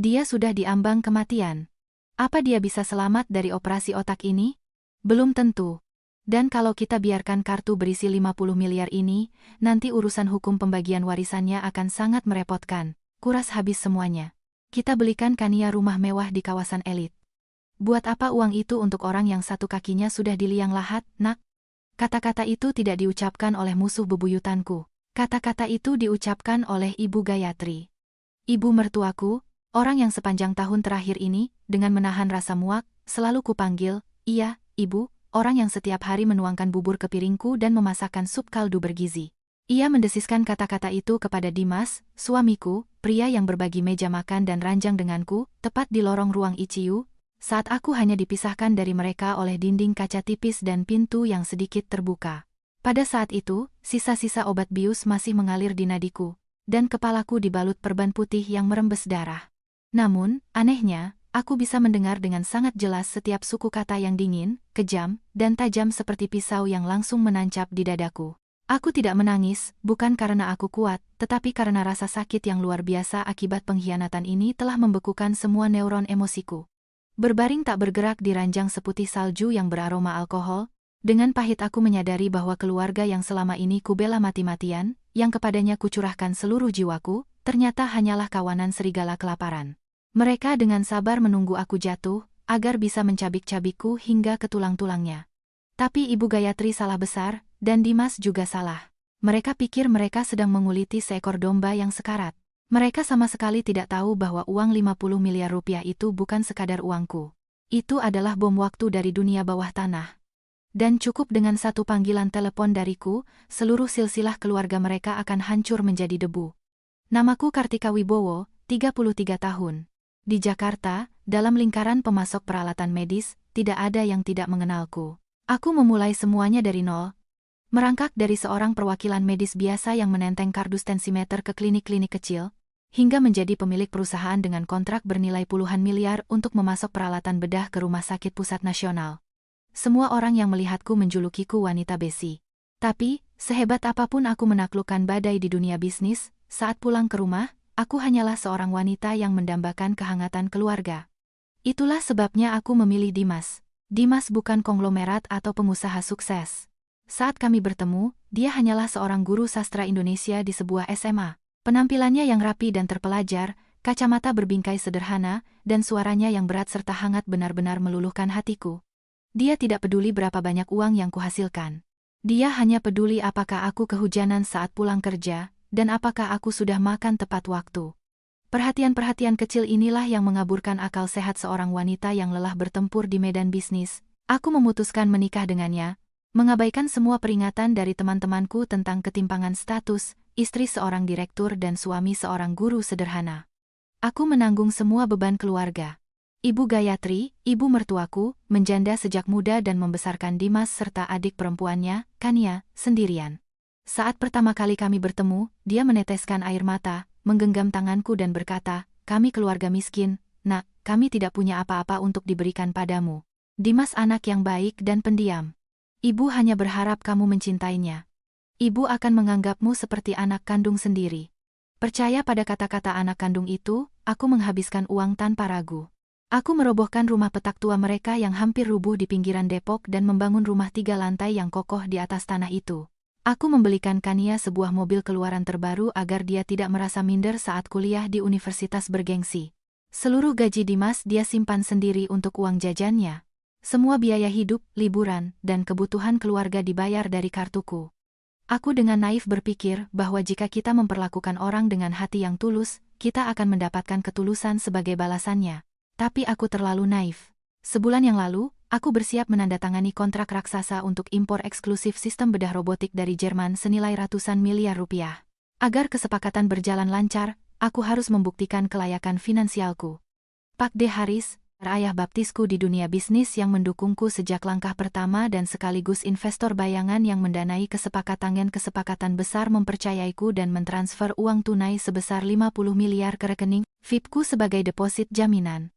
Dia sudah diambang kematian. Apa dia bisa selamat dari operasi otak ini? Belum tentu. Dan kalau kita biarkan kartu berisi 50 miliar ini, nanti urusan hukum pembagian warisannya akan sangat merepotkan. Kuras habis semuanya. Kita belikan Kania rumah mewah di kawasan elit. Buat apa uang itu untuk orang yang satu kakinya sudah di liang lahat, nak? Kata-kata itu tidak diucapkan oleh musuh bebuyutanku. Kata-kata itu diucapkan oleh Ibu Gayatri. Ibu mertuaku, orang yang sepanjang tahun terakhir ini, dengan menahan rasa muak, selalu kupanggil, iya, Ibu, orang yang setiap hari menuangkan bubur ke piringku dan memasakkan sup kaldu bergizi. Ia mendesiskan kata-kata itu kepada Dimas, suamiku, pria yang berbagi meja makan dan ranjang denganku, tepat di lorong ruang ICU, saat aku hanya dipisahkan dari mereka oleh dinding kaca tipis dan pintu yang sedikit terbuka. Pada saat itu, sisa-sisa obat bius masih mengalir di nadiku, dan kepalaku dibalut perban putih yang merembes darah. Namun, anehnya, aku bisa mendengar dengan sangat jelas setiap suku kata yang dingin, kejam, dan tajam seperti pisau yang langsung menancap di dadaku. Aku tidak menangis, bukan karena aku kuat, tetapi karena rasa sakit yang luar biasa akibat pengkhianatan ini telah membekukan semua neuron emosiku. Berbaring tak bergerak di ranjang seputih salju yang beraroma alkohol, dengan pahit aku menyadari bahwa keluarga yang selama ini kubela mati-matian, yang kepadanya kucurahkan seluruh jiwaku, ternyata hanyalah kawanan serigala kelaparan. Mereka dengan sabar menunggu aku jatuh, agar bisa mencabik-cabikku hingga ke tulang-tulangnya. Tapi Ibu Gayatri salah besar, dan Dimas juga salah. Mereka pikir mereka sedang menguliti seekor domba yang sekarat. Mereka sama sekali tidak tahu bahwa uang 50 miliar rupiah itu bukan sekadar uangku. Itu adalah bom waktu dari dunia bawah tanah. Dan cukup dengan satu panggilan telepon dariku, seluruh silsilah keluarga mereka akan hancur menjadi debu. Namaku Kartika Wibowo, 33 tahun. Di Jakarta, dalam lingkaran pemasok peralatan medis, tidak ada yang tidak mengenalku. Aku memulai semuanya dari nol. Merangkak dari seorang perwakilan medis biasa yang menenteng kardus tensimeter ke klinik-klinik kecil, hingga menjadi pemilik perusahaan dengan kontrak bernilai puluhan miliar untuk memasok peralatan bedah ke Rumah Sakit Pusat Nasional. Semua orang yang melihatku menjulukiku wanita besi. Tapi, sehebat apapun aku menaklukkan badai di dunia bisnis, saat pulang ke rumah, aku hanyalah seorang wanita yang mendambakan kehangatan keluarga. Itulah sebabnya aku memilih Dimas. Dimas bukan konglomerat atau pengusaha sukses. Saat kami bertemu, dia hanyalah seorang guru sastra Indonesia di sebuah SMA. Penampilannya yang rapi dan terpelajar, kacamata berbingkai sederhana, dan suaranya yang berat serta hangat benar-benar meluluhkan hatiku. Dia tidak peduli berapa banyak uang yang kuhasilkan. Dia hanya peduli apakah aku kehujanan saat pulang kerja, dan apakah aku sudah makan tepat waktu. Perhatian-perhatian kecil inilah yang mengaburkan akal sehat seorang wanita yang lelah bertempur di medan bisnis. Aku memutuskan menikah dengannya, mengabaikan semua peringatan dari teman-temanku tentang ketimpangan status, istri seorang direktur dan suami seorang guru sederhana. Aku menanggung semua beban keluarga. Ibu Gayatri, ibu mertuaku, menjanda sejak muda dan membesarkan Dimas serta adik perempuannya, Kania, sendirian. Saat pertama kali kami bertemu, dia meneteskan air mata, menggenggam tanganku dan berkata, "Kami keluarga miskin, nak, kami tidak punya apa-apa untuk diberikan padamu. Dimas anak yang baik dan pendiam. Ibu hanya berharap kamu mencintainya. Ibu akan menganggapmu seperti anak kandung sendiri." Percaya pada kata-kata anak kandung itu, aku menghabiskan uang tanpa ragu. Aku merobohkan rumah petak tua mereka yang hampir rubuh di pinggiran Depok dan membangun rumah 3 lantai yang kokoh di atas tanah itu. Aku membelikan Kania sebuah mobil keluaran terbaru agar dia tidak merasa minder saat kuliah di universitas bergengsi. Seluruh gaji Dimas dia simpan sendiri untuk uang jajannya. Semua biaya hidup, liburan, dan kebutuhan keluarga dibayar dari kartuku. Aku dengan naif berpikir bahwa jika kita memperlakukan orang dengan hati yang tulus, kita akan mendapatkan ketulusan sebagai balasannya. Tapi aku terlalu naif. Sebulan yang lalu, aku bersiap menandatangani kontrak raksasa untuk impor eksklusif sistem bedah robotik dari Jerman senilai ratusan miliar rupiah. Agar kesepakatan berjalan lancar, aku harus membuktikan kelayakan finansialku. Pak D. Haris, ayah baptisku di dunia bisnis yang mendukungku sejak langkah pertama dan sekaligus investor bayangan yang mendanai kesepakatan besar mempercayaiku dan mentransfer uang tunai sebesar 50 miliar ke rekening VIP-ku sebagai deposit jaminan.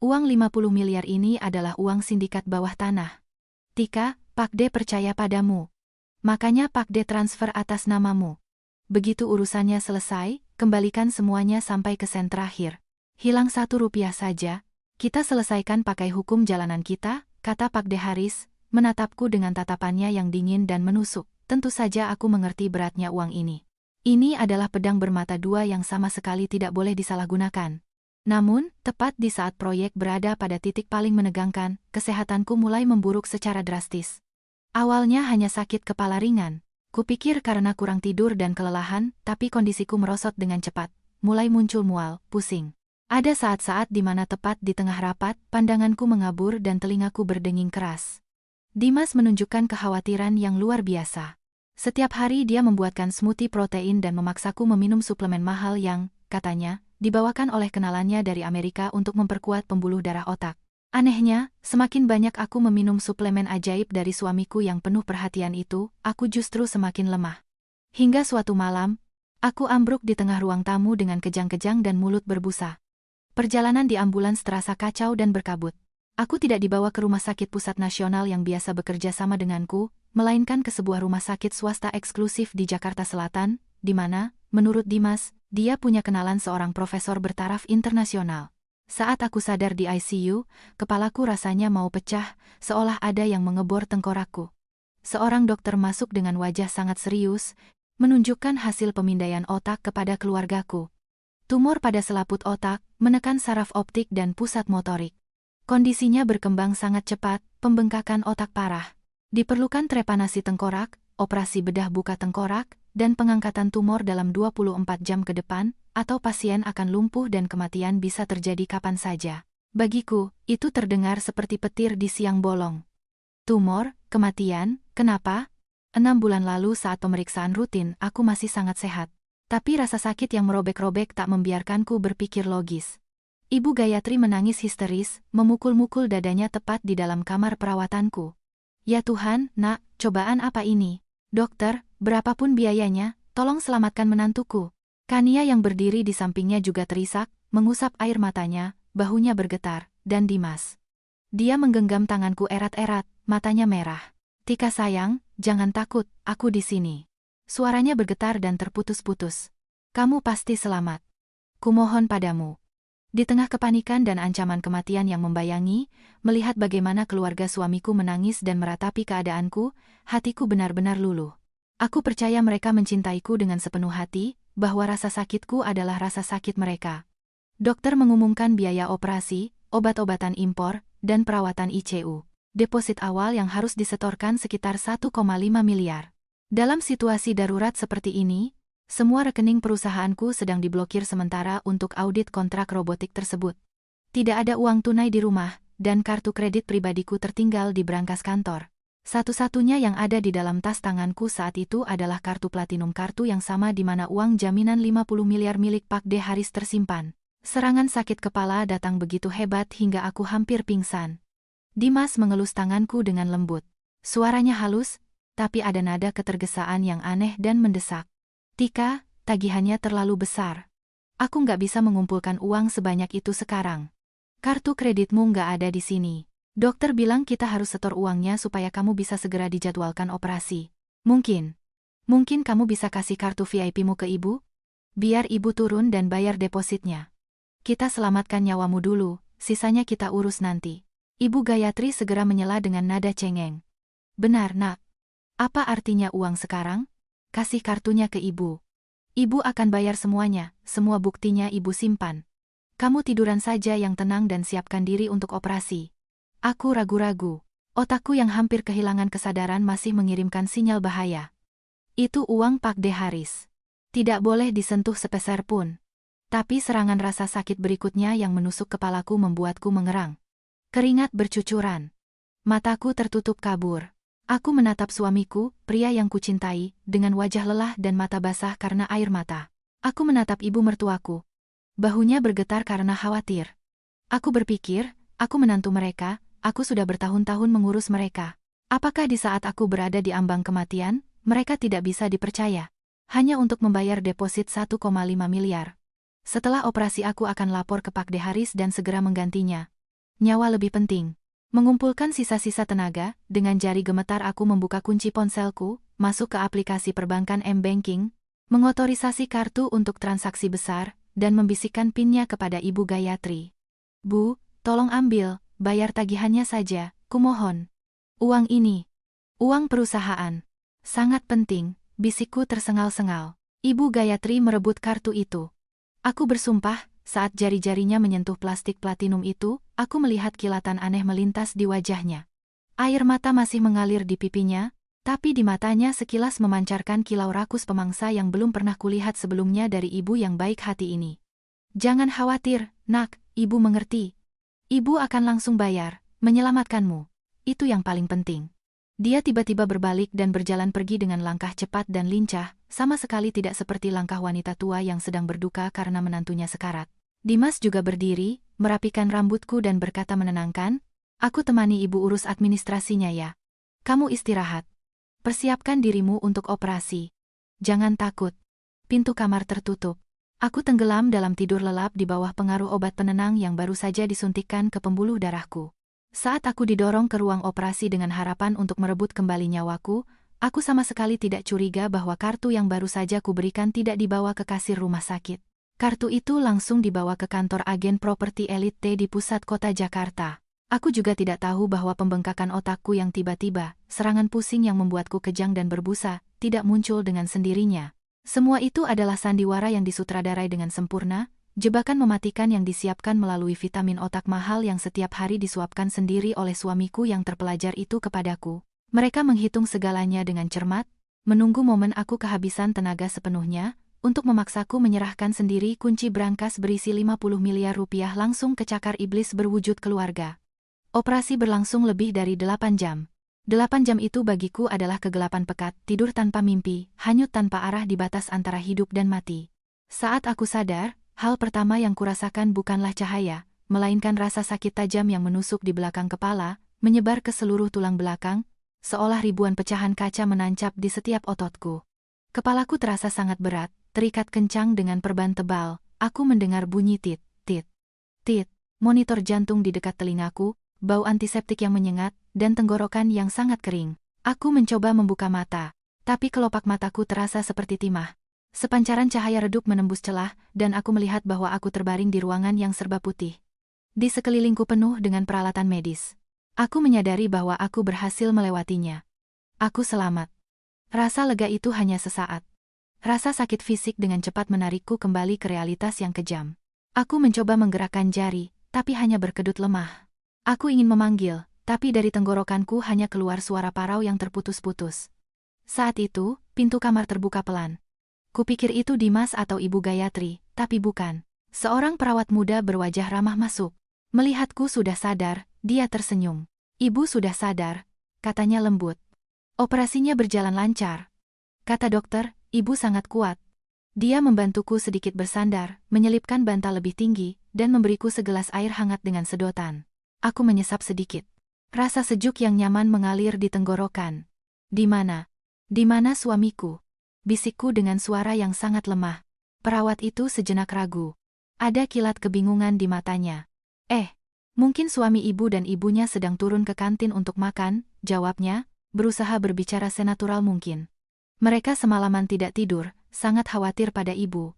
Uang 50 miliar ini adalah uang sindikat bawah tanah. Tika, Pak D percaya padamu. Makanya Pak D transfer atas namamu. Begitu urusannya selesai, kembalikan semuanya sampai ke sen terakhir. Hilang 1 rupiah saja. Kita selesaikan pakai hukum jalanan kita, kata Pak De Haris, menatapku dengan tatapannya yang dingin dan menusuk. Tentu saja aku mengerti beratnya uang ini. Ini adalah pedang bermata dua yang sama sekali tidak boleh disalahgunakan. Namun, tepat di saat proyek berada pada titik paling menegangkan, kesehatanku mulai memburuk secara drastis. Awalnya hanya sakit kepala ringan. Kupikir karena kurang tidur dan kelelahan, tapi kondisiku merosot dengan cepat. Mulai muncul mual, pusing. Ada saat-saat di mana tepat di tengah rapat, pandanganku mengabur dan telingaku berdenging keras. Dimas menunjukkan kekhawatiran yang luar biasa. Setiap hari dia membuatkan smoothie protein dan memaksaku meminum suplemen mahal yang, katanya, dibawakan oleh kenalannya dari Amerika untuk memperkuat pembuluh darah otak. Anehnya, semakin banyak aku meminum suplemen ajaib dari suamiku yang penuh perhatian itu, aku justru semakin lemah. Hingga suatu malam, aku ambruk di tengah ruang tamu dengan kejang-kejang dan mulut berbusa. Perjalanan di ambulans terasa kacau dan berkabut. Aku tidak dibawa ke rumah sakit pusat nasional yang biasa bekerja sama denganku, melainkan ke sebuah rumah sakit swasta eksklusif di Jakarta Selatan, di mana, menurut Dimas, dia punya kenalan seorang profesor bertaraf internasional. Saat aku sadar di ICU, kepalaku rasanya mau pecah, seolah ada yang mengebor tengkorakku. Seorang dokter masuk dengan wajah sangat serius, menunjukkan hasil pemindaian otak kepada keluargaku. Tumor pada selaput otak, menekan saraf optik dan pusat motorik. Kondisinya berkembang sangat cepat, pembengkakan otak parah. Diperlukan trepanasi tengkorak, operasi bedah buka tengkorak, dan pengangkatan tumor dalam 24 jam ke depan, atau pasien akan lumpuh dan kematian bisa terjadi kapan saja. Bagiku, itu terdengar seperti petir di siang bolong. Tumor, kematian, kenapa? 6 bulan lalu saat pemeriksaan rutin, aku masih sangat sehat. Tapi rasa sakit yang merobek-robek tak membiarkanku berpikir logis. Ibu Gayatri menangis histeris, memukul-mukul dadanya tepat di dalam kamar perawatanku. Ya Tuhan, nak, cobaan apa ini? Dokter, berapapun biayanya, tolong selamatkan menantuku. Kania yang berdiri di sampingnya juga terisak, mengusap air matanya, bahunya bergetar, dan Dimas. Dia menggenggam tanganku erat-erat, matanya merah. Tika sayang, jangan takut, aku di sini. Suaranya bergetar dan terputus-putus. Kamu pasti selamat. Kumohon padamu. Di tengah kepanikan dan ancaman kematian yang membayangi, melihat bagaimana keluarga suamiku menangis dan meratapi keadaanku, hatiku benar-benar luluh. Aku percaya mereka mencintaiku dengan sepenuh hati, bahwa rasa sakitku adalah rasa sakit mereka. Dokter mengumumkan biaya operasi, obat-obatan impor, dan perawatan ICU. Deposit awal yang harus disetorkan sekitar 1,5 miliar. Dalam situasi darurat seperti ini, semua rekening perusahaanku sedang diblokir sementara untuk audit kontrak robotik tersebut. Tidak ada uang tunai di rumah, dan kartu kredit pribadiku tertinggal di brankas kantor. Satu-satunya yang ada di dalam tas tanganku saat itu adalah kartu platinum, kartu yang sama di mana uang jaminan 50 miliar milik Pak De Haris tersimpan. Serangan sakit kepala datang begitu hebat hingga aku hampir pingsan. Dimas mengelus tanganku dengan lembut. Suaranya halus, tapi ada nada ketergesaan yang aneh dan mendesak. Tika, tagihannya terlalu besar. Aku nggak bisa mengumpulkan uang sebanyak itu sekarang. Kartu kreditmu nggak ada di sini. Dokter bilang kita harus setor uangnya supaya kamu bisa segera dijadwalkan operasi. Mungkin kamu bisa kasih kartu VIP-mu ke ibu? Biar ibu turun dan bayar depositnya. Kita selamatkan nyawamu dulu, sisanya kita urus nanti. Ibu Gayatri segera menyela dengan nada cengeng. Benar, nak. Apa artinya uang sekarang? Kasih kartunya ke ibu. Ibu akan bayar semuanya, semua buktinya ibu simpan. Kamu tiduran saja yang tenang dan siapkan diri untuk operasi. Aku ragu-ragu. Otakku yang hampir kehilangan kesadaran masih mengirimkan sinyal bahaya. Itu uang Pak De Haris. Tidak boleh disentuh sepeser pun. Tapi serangan rasa sakit berikutnya yang menusuk kepalaku membuatku mengerang. Keringat bercucuran. Mataku tertutup kabur. Aku menatap suamiku, pria yang kucintai, dengan wajah lelah dan mata basah karena air mata. Aku menatap ibu mertuaku. Bahunya bergetar karena khawatir. Aku berpikir, aku menantu mereka, aku sudah bertahun-tahun mengurus mereka. Apakah di saat aku berada di ambang kematian, mereka tidak bisa dipercaya? Hanya untuk membayar deposit 1,5 miliar. Setelah operasi aku akan lapor ke Pak De Haris dan segera menggantinya. Nyawa lebih penting. Mengumpulkan sisa-sisa tenaga, dengan jari gemetar aku membuka kunci ponselku, masuk ke aplikasi perbankan M-Banking, mengotorisasi kartu untuk transaksi besar, dan membisikkan pinnya kepada Ibu Gayatri. Bu, tolong ambil, bayar tagihannya saja, kumohon. Uang ini. Uang perusahaan. Sangat penting, bisikku tersengal-sengal. Ibu Gayatri merebut kartu itu. Aku bersumpah, saat jari-jarinya menyentuh plastik platinum itu, aku melihat kilatan aneh melintas di wajahnya. Air mata masih mengalir di pipinya, tapi di matanya sekilas memancarkan kilau rakus pemangsa yang belum pernah kulihat sebelumnya dari ibu yang baik hati ini. Jangan khawatir, nak, ibu mengerti. Ibu akan langsung bayar, menyelamatkanmu. Itu yang paling penting. Dia tiba-tiba berbalik dan berjalan pergi dengan langkah cepat dan lincah, sama sekali tidak seperti langkah wanita tua yang sedang berduka karena menantunya sekarat. Dimas juga berdiri, merapikan rambutku dan berkata menenangkan, "Aku temani ibu urus administrasinya ya. Kamu istirahat. Persiapkan dirimu untuk operasi. Jangan takut." Pintu kamar tertutup. Aku tenggelam dalam tidur lelap di bawah pengaruh obat penenang yang baru saja disuntikkan ke pembuluh darahku. Saat aku didorong ke ruang operasi dengan harapan untuk merebut kembali nyawaku, aku sama sekali tidak curiga bahwa kartu yang baru saja kuberikan tidak dibawa ke kasir rumah sakit. Kartu itu langsung dibawa ke kantor agen properti elite di pusat kota Jakarta. Aku juga tidak tahu bahwa pembengkakan otakku yang tiba-tiba, serangan pusing yang membuatku kejang dan berbusa, tidak muncul dengan sendirinya. Semua itu adalah sandiwara yang disutradarai dengan sempurna, jebakan mematikan yang disiapkan melalui vitamin otak mahal yang setiap hari disuapkan sendiri oleh suamiku yang terpelajar itu kepadaku. Mereka menghitung segalanya dengan cermat, menunggu momen aku kehabisan tenaga sepenuhnya, untuk memaksaku menyerahkan sendiri kunci brankas berisi 50 miliar rupiah langsung ke cakar iblis berwujud keluarga. Operasi berlangsung lebih dari 8 jam. 8 jam itu bagiku adalah kegelapan pekat, tidur tanpa mimpi, hanyut tanpa arah di batas antara hidup dan mati. Saat aku sadar, hal pertama yang kurasakan bukanlah cahaya, melainkan rasa sakit tajam yang menusuk di belakang kepala, menyebar ke seluruh tulang belakang, seolah ribuan pecahan kaca menancap di setiap ototku. Kepalaku terasa sangat berat, terikat kencang dengan perban tebal. Aku mendengar bunyi tit, tit, tit, monitor jantung di dekat telingaku, bau antiseptik yang menyengat, dan tenggorokan yang sangat kering. Aku mencoba membuka mata, tapi kelopak mataku terasa seperti timah. Sepancaran cahaya redup menembus celah, dan aku melihat bahwa aku terbaring di ruangan yang serba putih. Di sekelilingku penuh dengan peralatan medis. Aku menyadari bahwa aku berhasil melewatinya. Aku selamat. Rasa lega itu hanya sesaat. Rasa sakit fisik dengan cepat menarikku kembali ke realitas yang kejam. Aku mencoba menggerakkan jari, tapi hanya berkedut lemah. Aku ingin memanggil, tapi dari tenggorokanku hanya keluar suara parau yang terputus-putus. Saat itu, pintu kamar terbuka pelan. Kupikir itu Dimas atau Ibu Gayatri, tapi bukan. Seorang perawat muda berwajah ramah masuk. Melihatku sudah sadar, dia tersenyum. "Ibu sudah sadar," katanya lembut. "Operasinya berjalan lancar," kata dokter. "Ibu sangat kuat." Dia membantuku sedikit bersandar, menyelipkan bantal lebih tinggi, dan memberiku segelas air hangat dengan sedotan. Aku menyesap sedikit. Rasa sejuk yang nyaman mengalir di tenggorokan. "Di mana? Di mana suamiku?" bisikku dengan suara yang sangat lemah. Perawat itu sejenak ragu. Ada kilat kebingungan di matanya. Mungkin suami ibu dan ibunya sedang turun ke kantin untuk makan," jawabnya, berusaha berbicara senatural mungkin. "Mereka semalaman tidak tidur, sangat khawatir pada ibu."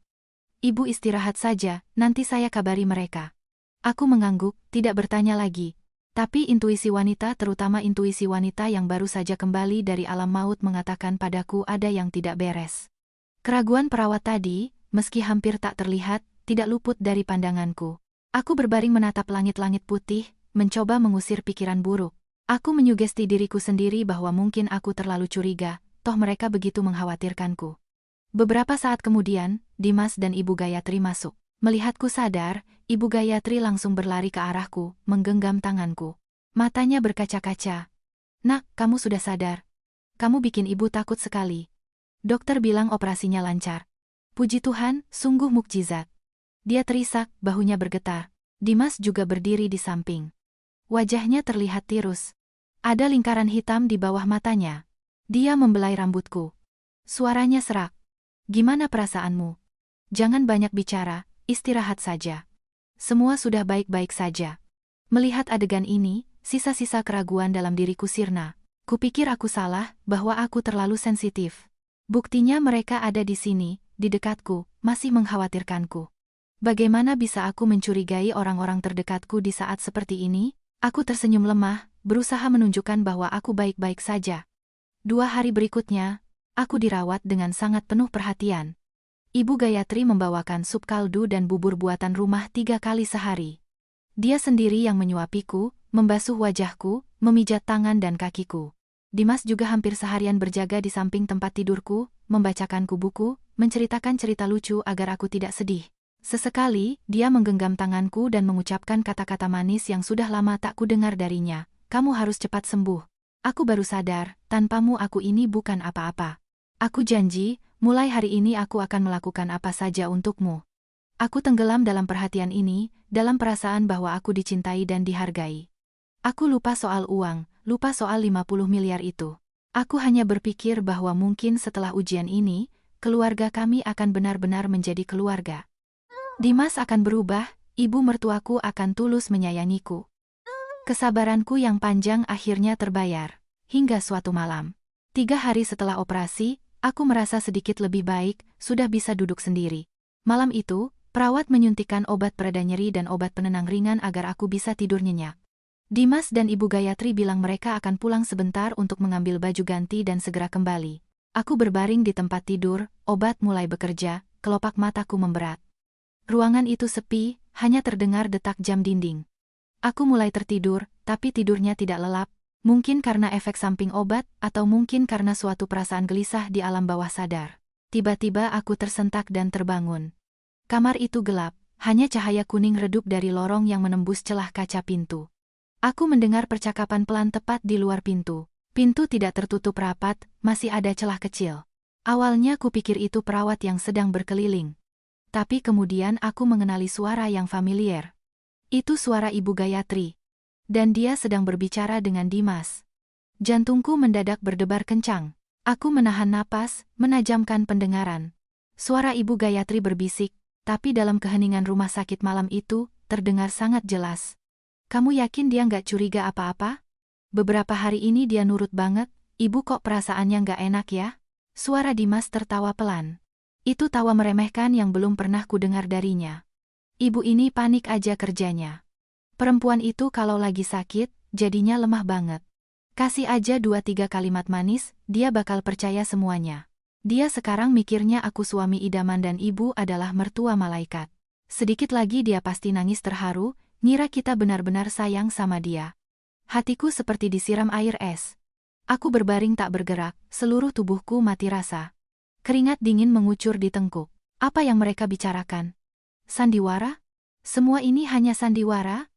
"Ibu istirahat saja, nanti saya kabari mereka." Aku mengangguk, tidak bertanya lagi. Tapi intuisi wanita, terutama intuisi wanita yang baru saja kembali dari alam maut, mengatakan padaku ada yang tidak beres. Keraguan perawat tadi, meski hampir tak terlihat, tidak luput dari pandanganku. Aku berbaring menatap langit-langit putih, mencoba mengusir pikiran buruk. Aku menyugesti diriku sendiri bahwa mungkin aku terlalu curiga, toh mereka begitu mengkhawatirkanku. Beberapa saat kemudian, Dimas dan Ibu Gayatri masuk. Melihatku sadar, Ibu Gayatri langsung berlari ke arahku, menggenggam tanganku. Matanya berkaca-kaca. "Nak, kamu sudah sadar. Kamu bikin ibu takut sekali. Dokter bilang operasinya lancar." "Puji Tuhan, sungguh mukjizat." Dia terisak, bahunya bergetar. Dimas juga berdiri di samping. Wajahnya terlihat tirus. Ada lingkaran hitam di bawah matanya. Dia membelai rambutku. Suaranya serak. "Gimana perasaanmu? Jangan banyak bicara, istirahat saja. Semua sudah baik-baik saja." Melihat adegan ini, sisa-sisa keraguan dalam diriku sirna. Kupikir aku salah, bahwa aku terlalu sensitif. Buktinya mereka ada di sini, di dekatku, masih mengkhawatirkanku. Bagaimana bisa aku mencurigai orang-orang terdekatku di saat seperti ini? Aku tersenyum lemah, berusaha menunjukkan bahwa aku baik-baik saja. 2 hari berikutnya, aku dirawat dengan sangat penuh perhatian. Ibu Gayatri membawakan sup kaldu dan bubur buatan rumah 3 kali sehari. Dia sendiri yang menyuapiku, membasuh wajahku, memijat tangan dan kakiku. Dimas juga hampir seharian berjaga di samping tempat tidurku, membacakanku buku, menceritakan cerita lucu agar aku tidak sedih. Sesekali, dia menggenggam tanganku dan mengucapkan kata-kata manis yang sudah lama tak kudengar darinya. Kamu harus cepat sembuh. Aku baru sadar, tanpamu aku ini bukan apa-apa. Aku janji, mulai hari ini aku akan melakukan apa saja untukmu. Aku tenggelam dalam perhatian ini, dalam perasaan bahwa aku dicintai dan dihargai. Aku lupa soal uang, lupa soal 50 miliar itu. Aku hanya berpikir bahwa mungkin setelah ujian ini, keluarga kami akan benar-benar menjadi keluarga. Dimas akan berubah, ibu mertuaku akan tulus menyayangiku. Kesabaranku yang panjang akhirnya terbayar. Hingga suatu malam. 3 hari setelah operasi, aku merasa sedikit lebih baik, sudah bisa duduk sendiri. Malam itu, perawat menyuntikkan obat pereda nyeri dan obat penenang ringan agar aku bisa tidur nyenyak. Dimas dan Ibu Gayatri bilang mereka akan pulang sebentar untuk mengambil baju ganti dan segera kembali. Aku berbaring di tempat tidur, obat mulai bekerja, kelopak mataku memberat. Ruangan itu sepi, hanya terdengar detak jam dinding. Aku mulai tertidur, tapi tidurnya tidak lelap, mungkin karena efek samping obat, atau mungkin karena suatu perasaan gelisah di alam bawah sadar. Tiba-tiba aku tersentak dan terbangun. Kamar itu gelap, hanya cahaya kuning redup dari lorong yang menembus celah kaca pintu. Aku mendengar percakapan pelan tepat di luar pintu. Pintu tidak tertutup rapat, masih ada celah kecil. Awalnya kupikir itu perawat yang sedang berkeliling. Tapi kemudian aku mengenali suara yang familiar. Itu suara Ibu Gayatri. Dan dia sedang berbicara dengan Dimas. Jantungku mendadak berdebar kencang. Aku menahan napas, menajamkan pendengaran. Suara Ibu Gayatri berbisik, tapi dalam keheningan rumah sakit malam itu, terdengar sangat jelas. Kamu yakin dia nggak curiga apa-apa? Beberapa hari ini dia nurut banget, ibu kok perasaannya nggak enak ya? Suara Dimas tertawa pelan. Itu tawa meremehkan yang belum pernah kudengar darinya. Ibu ini panik aja kerjanya. Perempuan itu kalau lagi sakit, jadinya lemah banget. Kasih aja 2-3 kalimat manis, dia bakal percaya semuanya. Dia sekarang mikirnya aku suami idaman dan ibu adalah mertua malaikat. Sedikit lagi dia pasti nangis terharu, ngira kita benar-benar sayang sama dia. Hatiku seperti disiram air es. Aku berbaring tak bergerak, seluruh tubuhku mati rasa. Keringat dingin mengucur di tengkuk. Apa yang mereka bicarakan? Sandiwara? Semua ini hanya sandiwara?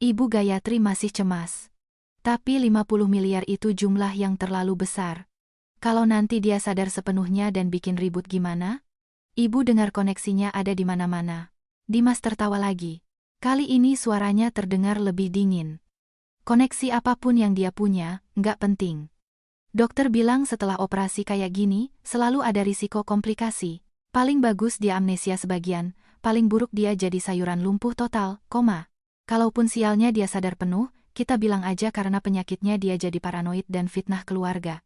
Ibu Gayatri masih cemas. Tapi 50 miliar itu jumlah yang terlalu besar. Kalau nanti dia sadar sepenuhnya dan bikin ribut gimana? Ibu dengar koneksinya ada di mana-mana. Dimas tertawa lagi. Kali ini suaranya terdengar lebih dingin. Koneksi apapun yang dia punya, nggak penting. Dokter bilang setelah operasi kayak gini, selalu ada risiko komplikasi. Paling bagus dia amnesia sebagian, paling buruk dia jadi sayuran lumpuh total, koma. Kalaupun sialnya dia sadar penuh, kita bilang aja karena penyakitnya dia jadi paranoid dan fitnah keluarga.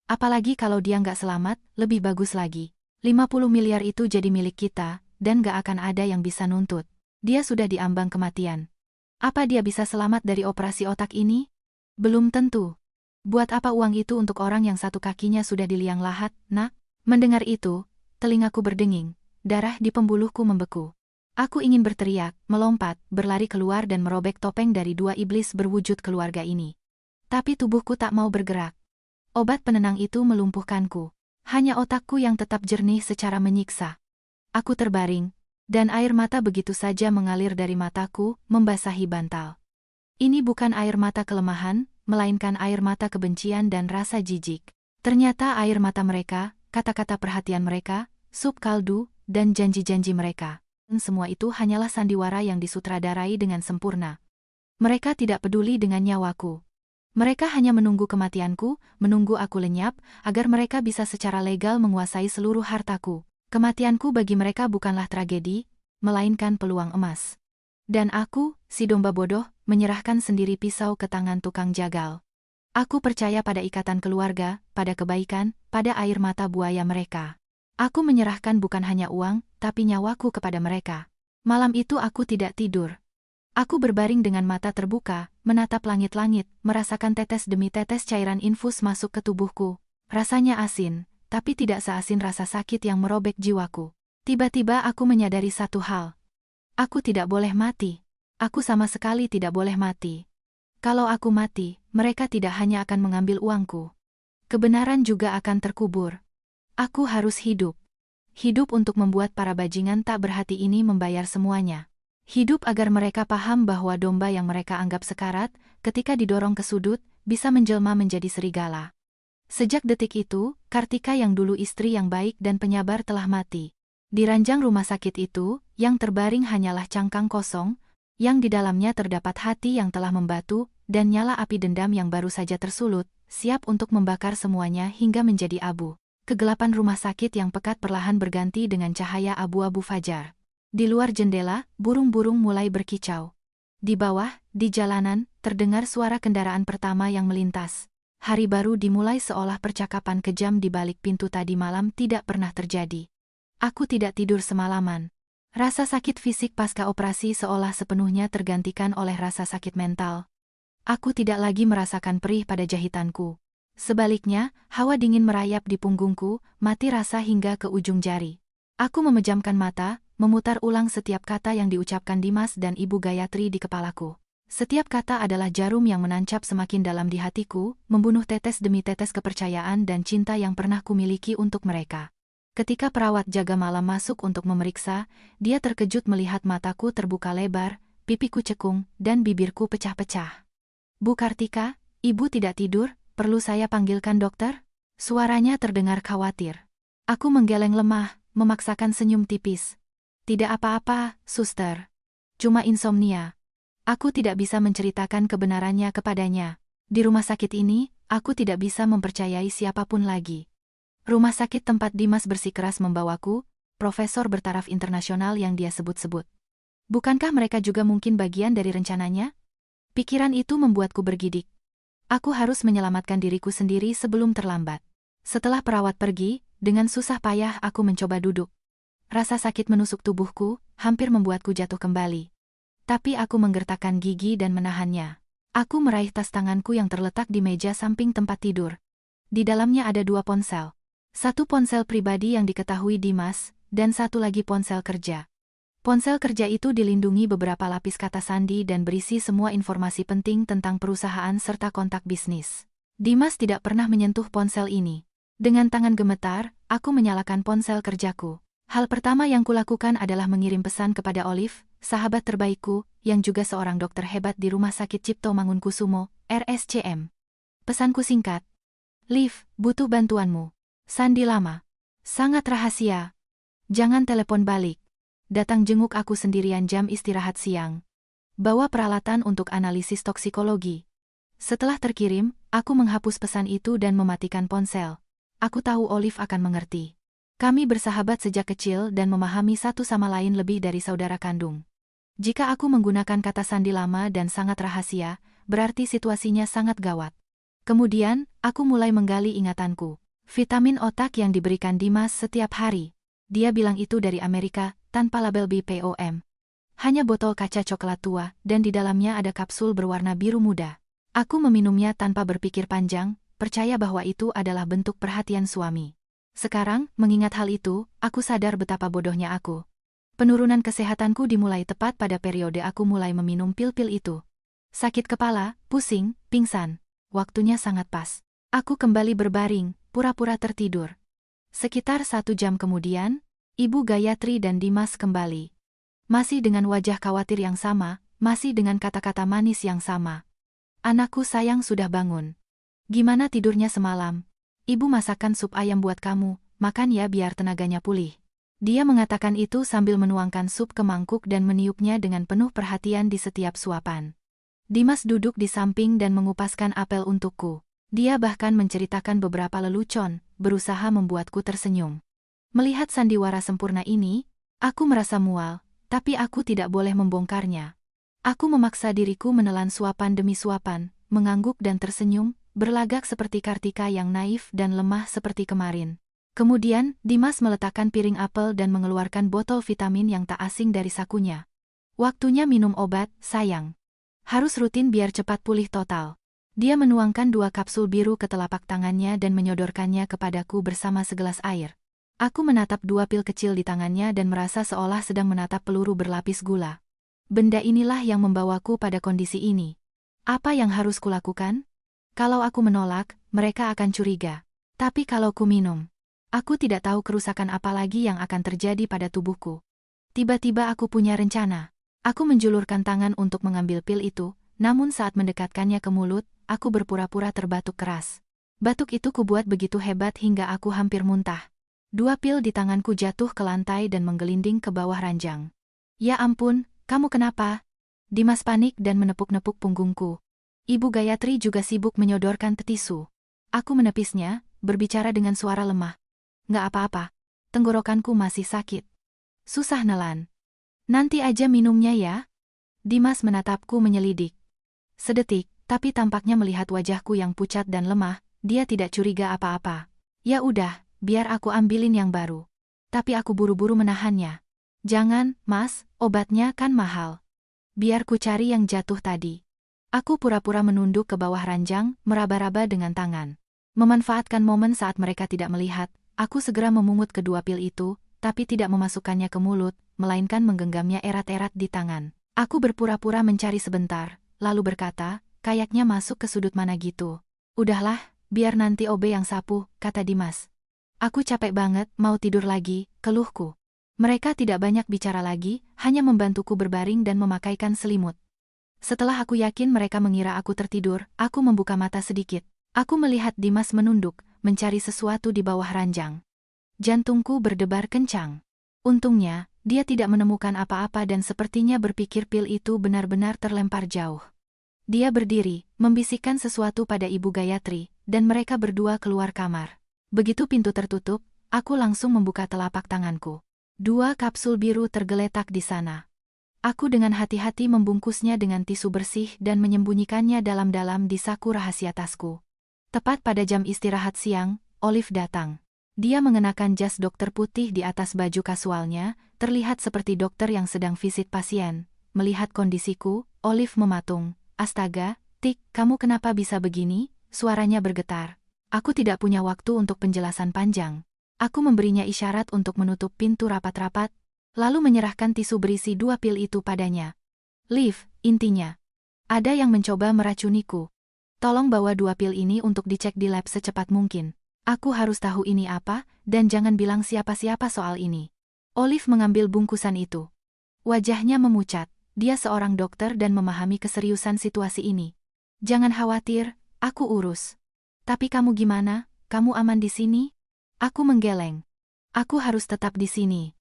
Apalagi kalau dia nggak selamat, lebih bagus lagi. 50 miliar itu jadi milik kita, dan nggak akan ada yang bisa nuntut. Dia sudah diambang kematian. Apa dia bisa selamat dari operasi otak ini? Belum tentu. Buat apa uang itu untuk orang yang satu kakinya sudah di liang lahat, nak? Mendengar itu, telingaku berdenging, darah di pembuluhku membeku. Aku ingin berteriak, melompat, berlari keluar dan merobek topeng dari 2 iblis berwujud keluarga ini. Tapi tubuhku tak mau bergerak. Obat penenang itu melumpuhkanku. Hanya otakku yang tetap jernih secara menyiksa. Aku terbaring, dan air mata begitu saja mengalir dari mataku, membasahi bantal. Ini bukan air mata kelemahan, melainkan air mata kebencian dan rasa jijik. Ternyata air mata mereka, kata-kata perhatian mereka, sup kaldu, dan janji-janji mereka. Semua itu hanyalah sandiwara yang disutradarai dengan sempurna. Mereka tidak peduli dengan nyawaku. Mereka hanya menunggu kematianku, menunggu aku lenyap, agar mereka bisa secara legal menguasai seluruh hartaku. Kematianku bagi mereka bukanlah tragedi, melainkan peluang emas. Dan aku, si domba bodoh, menyerahkan sendiri pisau ke tangan tukang jagal. Aku percaya pada ikatan keluarga, pada kebaikan, pada air mata buaya mereka. Aku menyerahkan bukan hanya uang, tapi nyawaku kepada mereka. Malam itu aku tidak tidur. Aku berbaring dengan mata terbuka, menatap langit-langit, merasakan tetes demi tetes cairan infus masuk ke tubuhku. Rasanya asin, tapi tidak seasin rasa sakit yang merobek jiwaku. Tiba-tiba aku menyadari satu hal. Aku tidak boleh mati. Aku sama sekali tidak boleh mati. Kalau aku mati, mereka tidak hanya akan mengambil uangku. Kebenaran juga akan terkubur. Aku harus hidup. Hidup untuk membuat para bajingan tak berhati ini membayar semuanya. Hidup agar mereka paham bahwa domba yang mereka anggap sekarat, ketika didorong ke sudut, bisa menjelma menjadi serigala. Sejak detik itu, Kartika yang dulu istri yang baik dan penyabar telah mati. Di ranjang rumah sakit itu, yang terbaring hanyalah cangkang kosong, yang di dalamnya terdapat hati yang telah membatu, dan nyala api dendam yang baru saja tersulut, siap untuk membakar semuanya hingga menjadi abu. Kegelapan rumah sakit yang pekat perlahan berganti dengan cahaya abu-abu fajar. Di luar jendela, burung-burung mulai berkicau. Di bawah, di jalanan, terdengar suara kendaraan pertama yang melintas. Hari baru dimulai seolah percakapan kejam di balik pintu tadi malam tidak pernah terjadi. Aku tidak tidur semalaman. Rasa sakit fisik pasca operasi seolah sepenuhnya tergantikan oleh rasa sakit mental. Aku tidak lagi merasakan perih pada jahitanku. Sebaliknya, hawa dingin merayap di punggungku, mati rasa hingga ke ujung jari. Aku memejamkan mata, memutar ulang setiap kata yang diucapkan Dimas dan Ibu Gayatri di kepalaku. Setiap kata adalah jarum yang menancap semakin dalam di hatiku, membunuh tetes demi tetes kepercayaan dan cinta yang pernah kumiliki untuk mereka. Ketika perawat jaga malam masuk untuk memeriksa, dia terkejut melihat mataku terbuka lebar, pipiku cekung, dan bibirku pecah-pecah. Bu Kartika, ibu tidak tidur, perlu saya panggilkan dokter? Suaranya terdengar khawatir. Aku menggeleng lemah, memaksakan senyum tipis. Tidak apa-apa, suster. Cuma insomnia. Aku tidak bisa menceritakan kebenarannya kepadanya. Di rumah sakit ini, aku tidak bisa mempercayai siapapun lagi. Rumah sakit tempat Dimas bersikeras membawaku, profesor bertaraf internasional yang dia sebut-sebut. Bukankah mereka juga mungkin bagian dari rencananya? Pikiran itu membuatku bergidik. Aku harus menyelamatkan diriku sendiri sebelum terlambat. Setelah perawat pergi, dengan susah payah aku mencoba duduk. Rasa sakit menusuk tubuhku, hampir membuatku jatuh kembali. Tapi aku menggertakkan gigi dan menahannya. Aku meraih tas tanganku yang terletak di meja samping tempat tidur. Di dalamnya ada 2 ponsel. Satu ponsel pribadi yang diketahui Dimas, dan satu lagi ponsel kerja. Ponsel kerja itu dilindungi beberapa lapis kata sandi dan berisi semua informasi penting tentang perusahaan serta kontak bisnis. Dimas tidak pernah menyentuh ponsel ini. Dengan tangan gemetar, aku menyalakan ponsel kerjaku. Hal pertama yang kulakukan adalah mengirim pesan kepada Olive, sahabat terbaikku, yang juga seorang dokter hebat di Rumah Sakit Cipto Mangunkusumo, RSCM. Pesanku singkat. Liv, butuh bantuanmu. Sandi lama. Sangat rahasia. Jangan telepon balik. Datang jenguk aku sendirian jam istirahat siang. Bawa peralatan untuk analisis toksikologi. Setelah terkirim, aku menghapus pesan itu dan mematikan ponsel. Aku tahu Olive akan mengerti. Kami bersahabat sejak kecil dan memahami satu sama lain lebih dari saudara kandung. Jika aku menggunakan kata sandi lama dan sangat rahasia, berarti situasinya sangat gawat. Kemudian, aku mulai menggali ingatanku. Vitamin otak yang diberikan Dimas setiap hari. Dia bilang itu dari Amerika, tanpa label BPOM. Hanya botol kaca coklat tua, dan di dalamnya ada kapsul berwarna biru muda. Aku meminumnya tanpa berpikir panjang, percaya bahwa itu adalah bentuk perhatian suami. Sekarang, mengingat hal itu, aku sadar betapa bodohnya aku. Penurunan kesehatanku dimulai tepat pada periode aku mulai meminum pil-pil itu. Sakit kepala, pusing, pingsan. Waktunya sangat pas. Aku kembali berbaring, pura-pura tertidur. Sekitar 1 jam kemudian, Ibu Gayatri dan Dimas kembali. Masih dengan wajah khawatir yang sama, masih dengan kata-kata manis yang sama. Anakku sayang sudah bangun. Gimana tidurnya semalam? Ibu masakkan sup ayam buat kamu, makan ya biar tenaganya pulih. Dia mengatakan itu sambil menuangkan sup ke mangkuk dan meniupnya dengan penuh perhatian di setiap suapan. Dimas duduk di samping dan mengupaskan apel untukku. Dia bahkan menceritakan beberapa lelucon, berusaha membuatku tersenyum. Melihat sandiwara sempurna ini, aku merasa mual, tapi aku tidak boleh membongkarnya. Aku memaksa diriku menelan suapan demi suapan, mengangguk dan tersenyum, berlagak seperti Kartika yang naif dan lemah seperti kemarin. Kemudian, Dimas meletakkan piring apel dan mengeluarkan botol vitamin yang tak asing dari sakunya. Waktunya minum obat, sayang. Harus rutin biar cepat pulih total. Dia menuangkan 2 kapsul biru ke telapak tangannya dan menyodorkannya kepadaku bersama segelas air. Aku menatap 2 pil kecil di tangannya dan merasa seolah sedang menatap peluru berlapis gula. Benda inilah yang membawaku pada kondisi ini. Apa yang harus kulakukan? Kalau aku menolak, mereka akan curiga. Tapi kalau ku minum, aku tidak tahu kerusakan apa lagi yang akan terjadi pada tubuhku. Tiba-tiba aku punya rencana. Aku menjulurkan tangan untuk mengambil pil itu, namun saat mendekatkannya ke mulut, aku berpura-pura terbatuk keras. Batuk itu kubuat begitu hebat hingga aku hampir muntah. 2 pil di tanganku jatuh ke lantai dan menggelinding ke bawah ranjang. Ya ampun, kamu kenapa? Dimas panik dan menepuk-nepuk punggungku. Ibu Gayatri juga sibuk menyodorkan tisu. Aku menepisnya, berbicara dengan suara lemah. Nggak apa-apa, tenggorokanku masih sakit. Susah nelan. Nanti aja minumnya ya. Dimas menatapku menyelidik. Sedetik, tapi tampaknya melihat wajahku yang pucat dan lemah, dia tidak curiga apa-apa. Ya udah, biar aku ambilin yang baru. Tapi aku buru-buru menahannya. Jangan, Mas, obatnya kan mahal. Biar ku cari yang jatuh tadi. Aku pura-pura menunduk ke bawah ranjang, meraba-raba dengan tangan. Memanfaatkan momen saat mereka tidak melihat, aku segera memungut kedua pil itu, tapi tidak memasukkannya ke mulut, melainkan menggenggamnya erat-erat di tangan. Aku berpura-pura mencari sebentar, lalu berkata, kayaknya masuk ke sudut mana gitu. Udahlah, biar nanti OB yang sapu, kata Dimas. Aku capek banget, mau tidur lagi, keluhku. Mereka tidak banyak bicara lagi, hanya membantuku berbaring dan memakaikan selimut. Setelah aku yakin mereka mengira aku tertidur, aku membuka mata sedikit. Aku melihat Dimas menunduk, mencari sesuatu di bawah ranjang. Jantungku berdebar kencang. Untungnya, dia tidak menemukan apa-apa dan sepertinya berpikir pil itu benar-benar terlempar jauh. Dia berdiri, membisikkan sesuatu pada Ibu Gayatri, dan mereka berdua keluar kamar. Begitu pintu tertutup, aku langsung membuka telapak tanganku. 2 kapsul biru tergeletak di sana. Aku dengan hati-hati membungkusnya dengan tisu bersih dan menyembunyikannya dalam-dalam di saku rahasia tasku. Tepat pada jam istirahat siang, Olive datang. Dia mengenakan jas dokter putih di atas baju kasualnya, terlihat seperti dokter yang sedang visit pasien. Melihat kondisiku, Olive mematung. Astaga, Tik, kamu kenapa bisa begini? Suaranya bergetar. Aku tidak punya waktu untuk penjelasan panjang. Aku memberinya isyarat untuk menutup pintu rapat-rapat, lalu menyerahkan tisu berisi 2 pil itu padanya. Liv, intinya. Ada yang mencoba meracuniku. Tolong bawa 2 pil ini untuk dicek di lab secepat mungkin. Aku harus tahu ini apa, dan jangan bilang siapa-siapa soal ini. Olive mengambil bungkusan itu. Wajahnya memucat. Dia seorang dokter dan memahami keseriusan situasi ini. Jangan khawatir, aku urus. Tapi kamu gimana? Kamu aman di sini? Aku menggeleng. Aku harus tetap di sini.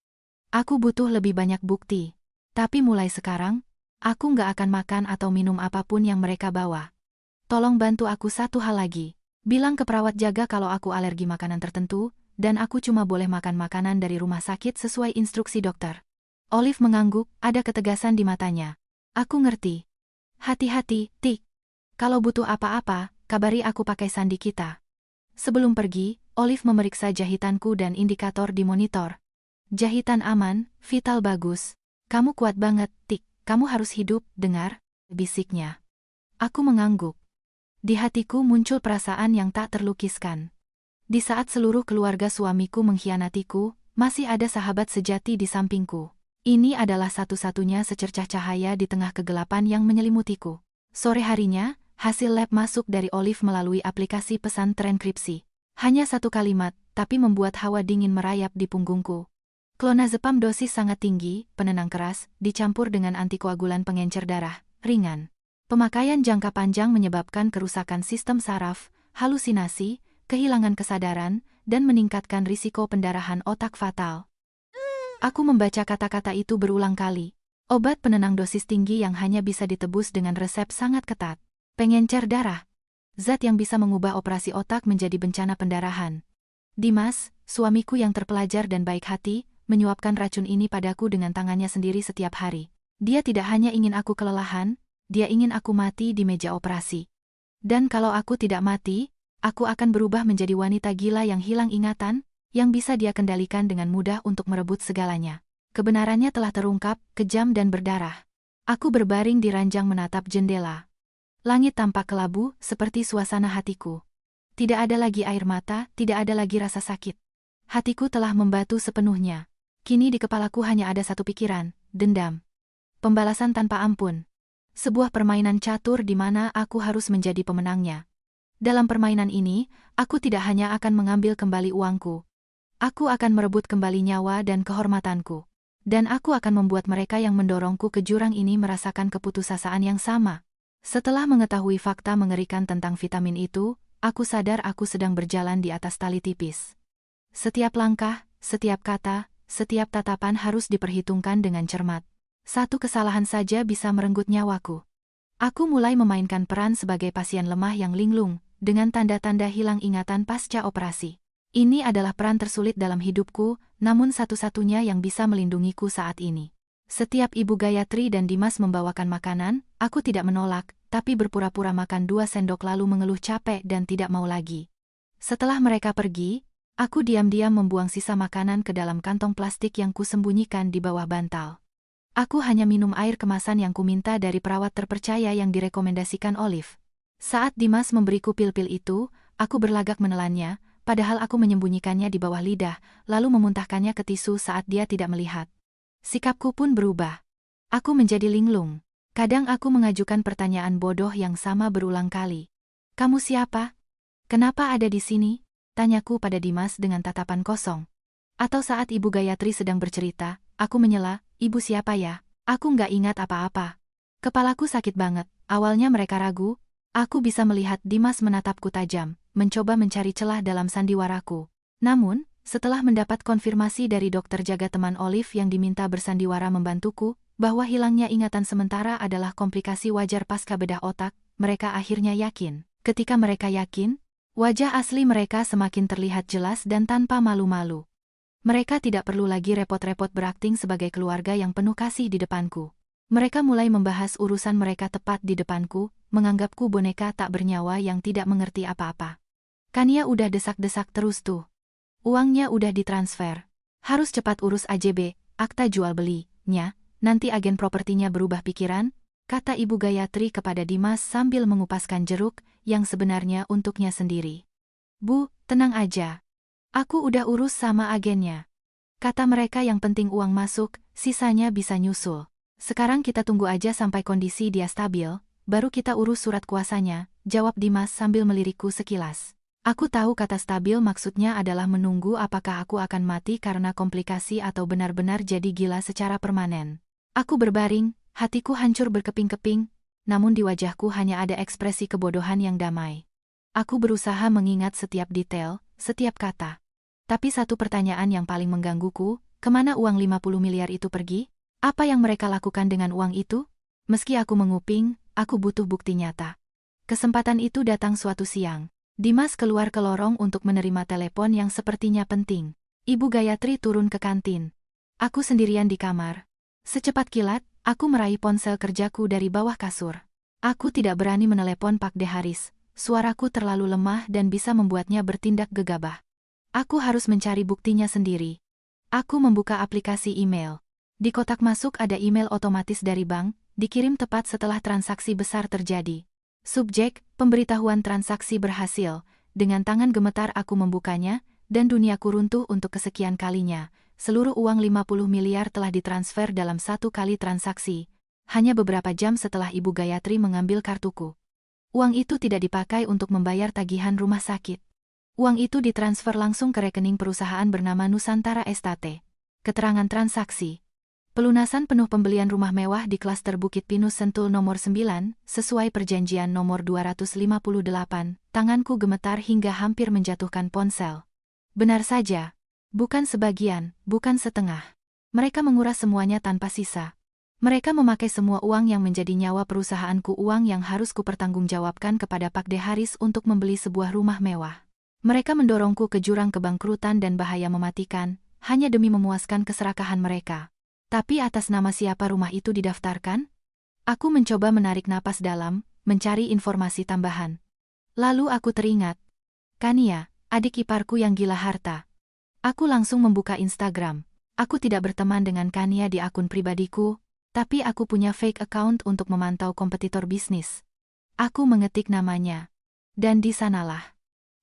Aku butuh lebih banyak bukti. Tapi mulai sekarang, aku nggak akan makan atau minum apapun yang mereka bawa. Tolong bantu aku satu hal lagi. Bilang ke perawat jaga kalau aku alergi makanan tertentu, dan aku cuma boleh makan makanan dari rumah sakit sesuai instruksi dokter. Olive mengangguk, ada ketegasan di matanya. Aku ngerti. Hati-hati, Tik. Kalau butuh apa-apa, kabari aku pakai sandi kita. Sebelum pergi, Olive memeriksa jahitanku dan indikator di monitor. Jahitan aman, vital bagus. Kamu kuat banget, Tik. Kamu harus hidup, dengar? Bisiknya. Aku mengangguk. Di hatiku muncul perasaan yang tak terlukiskan. Di saat seluruh keluarga suamiku mengkhianatiku, masih ada sahabat sejati di sampingku. Ini adalah satu-satunya secercah cahaya di tengah kegelapan yang menyelimutiku. Sore harinya, hasil lab masuk dari Olive melalui aplikasi pesan transkripsi. Hanya 1 kalimat, tapi membuat hawa dingin merayap di punggungku. Clonazepam dosis sangat tinggi, penenang keras, dicampur dengan antikoagulan pengencer darah, ringan. Pemakaian jangka panjang menyebabkan kerusakan sistem saraf, halusinasi, kehilangan kesadaran, dan meningkatkan risiko pendarahan otak fatal. Aku membaca kata-kata itu berulang kali. Obat penenang dosis tinggi yang hanya bisa ditebus dengan resep sangat ketat. Pengencer darah. Zat yang bisa mengubah operasi otak menjadi bencana pendarahan. Dimas, suamiku yang terpelajar dan baik hati, menyuapkan racun ini padaku dengan tangannya sendiri setiap hari. Dia tidak hanya ingin aku kelelahan, dia ingin aku mati di meja operasi. Dan kalau aku tidak mati, aku akan berubah menjadi wanita gila yang hilang ingatan, yang bisa dia kendalikan dengan mudah untuk merebut segalanya. Kebenarannya telah terungkap, kejam dan berdarah. Aku berbaring di ranjang menatap jendela. Langit tampak kelabu, seperti suasana hatiku. Tidak ada lagi air mata, tidak ada lagi rasa sakit. Hatiku telah membatu sepenuhnya. Kini di kepalaku hanya ada satu pikiran, dendam. Pembalasan tanpa ampun. Sebuah permainan catur di mana aku harus menjadi pemenangnya. Dalam permainan ini, aku tidak hanya akan mengambil kembali uangku. Aku akan merebut kembali nyawa dan kehormatanku. Dan aku akan membuat mereka yang mendorongku ke jurang ini merasakan keputusasaan yang sama. Setelah mengetahui fakta mengerikan tentang vitamin itu, aku sadar aku sedang berjalan di atas tali tipis. Setiap langkah, setiap kata, setiap tatapan harus diperhitungkan dengan cermat. Satu kesalahan saja bisa merenggut nyawaku. Aku mulai memainkan peran sebagai pasien lemah yang linglung, dengan tanda-tanda hilang ingatan pasca operasi. Ini adalah peran tersulit dalam hidupku, namun satu-satunya yang bisa melindungiku saat ini. Setiap Ibu Gayatri dan Dimas membawakan makanan, aku tidak menolak, tapi berpura-pura makan 2 sendok lalu mengeluh capek dan tidak mau lagi. Setelah mereka pergi, aku diam-diam membuang sisa makanan ke dalam kantong plastik yang kusembunyikan di bawah bantal. Aku hanya minum air kemasan yang kuminta dari perawat terpercaya yang direkomendasikan Olive. Saat Dimas memberiku pil-pil itu, aku berlagak menelannya, padahal aku menyembunyikannya di bawah lidah, lalu memuntahkannya ke tisu saat dia tidak melihat. Sikapku pun berubah. Aku menjadi linglung. Kadang aku mengajukan pertanyaan bodoh yang sama berulang kali. "Kamu siapa? Kenapa ada di sini?" tanyaku pada Dimas dengan tatapan kosong. Atau saat Ibu Gayatri sedang bercerita, aku menyela, "Ibu siapa ya? Aku nggak ingat apa-apa." Kepalaku sakit banget. Awalnya mereka ragu. Aku bisa melihat Dimas menatapku tajam, mencoba mencari celah dalam sandiwaraku. Namun, setelah mendapat konfirmasi dari dokter jaga teman Olive yang diminta bersandiwara membantuku, bahwa hilangnya ingatan sementara adalah komplikasi wajar pasca bedah otak, mereka akhirnya yakin. Ketika mereka yakin, wajah asli mereka semakin terlihat jelas dan tanpa malu-malu. Mereka tidak perlu lagi repot-repot berakting sebagai keluarga yang penuh kasih di depanku. Mereka mulai membahas urusan mereka tepat di depanku, menganggapku boneka tak bernyawa yang tidak mengerti apa-apa. Kania udah desak-desak terus tuh. Uangnya udah ditransfer. Harus cepat urus AJB, akta jual belinya, nanti agen propertinya berubah pikiran, kata Ibu Gayatri kepada Dimas sambil mengupaskan jeruk, yang sebenarnya untuknya sendiri. "Bu, tenang aja. Aku udah urus sama agennya. Kata mereka yang penting uang masuk, sisanya bisa nyusul. Sekarang kita tunggu aja sampai kondisi dia stabil, baru kita urus surat kuasanya," jawab Dimas sambil melirikku sekilas. Aku tahu kata stabil maksudnya adalah menunggu apakah aku akan mati karena komplikasi atau benar-benar jadi gila secara permanen. Aku berbaring, hatiku hancur berkeping-keping, namun di wajahku hanya ada ekspresi kebodohan yang damai. Aku berusaha mengingat setiap detail, setiap kata. Tapi satu pertanyaan yang paling menggangguku, kemana uang 50 miliar itu pergi? Apa yang mereka lakukan dengan uang itu? Meski aku menguping, aku butuh bukti nyata. Kesempatan itu datang suatu siang. Dimas keluar ke lorong untuk menerima telepon yang sepertinya penting. Ibu Gayatri turun ke kantin. Aku sendirian di kamar. Secepat kilat, aku meraih ponsel kerjaku dari bawah kasur. Aku tidak berani menelepon Pak De Haris. Suaraku terlalu lemah dan bisa membuatnya bertindak gegabah. Aku harus mencari buktinya sendiri. Aku membuka aplikasi email. Di kotak masuk ada email otomatis dari bank, dikirim tepat setelah transaksi besar terjadi. Subjek, pemberitahuan transaksi berhasil. Dengan tangan gemetar aku membukanya, dan duniaku runtuh untuk kesekian kalinya. Seluruh uang 50 miliar telah ditransfer dalam satu kali transaksi. Hanya beberapa jam setelah Ibu Gayatri mengambil kartuku. Uang itu tidak dipakai untuk membayar tagihan rumah sakit. Uang itu ditransfer langsung ke rekening perusahaan bernama Nusantara Estate. Keterangan transaksi. Pelunasan penuh pembelian rumah mewah di klaster Bukit Pinus Sentul nomor 9, sesuai perjanjian nomor 258, tanganku gemetar hingga hampir menjatuhkan ponsel. Benar saja. Bukan sebagian, bukan setengah. Mereka menguras semuanya tanpa sisa. Mereka memakai semua uang yang menjadi nyawa perusahaanku, uang yang harus kupertanggungjawabkan kepada Pak De Haris untuk membeli sebuah rumah mewah. Mereka mendorongku ke jurang kebangkrutan dan bahaya mematikan, hanya demi memuaskan keserakahan mereka. Tapi atas nama siapa rumah itu didaftarkan? Aku mencoba menarik napas dalam, mencari informasi tambahan. Lalu aku teringat. Kania, adik iparku yang gila harta. Aku langsung membuka Instagram. Aku tidak berteman dengan Kania di akun pribadiku, tapi aku punya fake account untuk memantau kompetitor bisnis. Aku mengetik namanya. Dan di sanalah.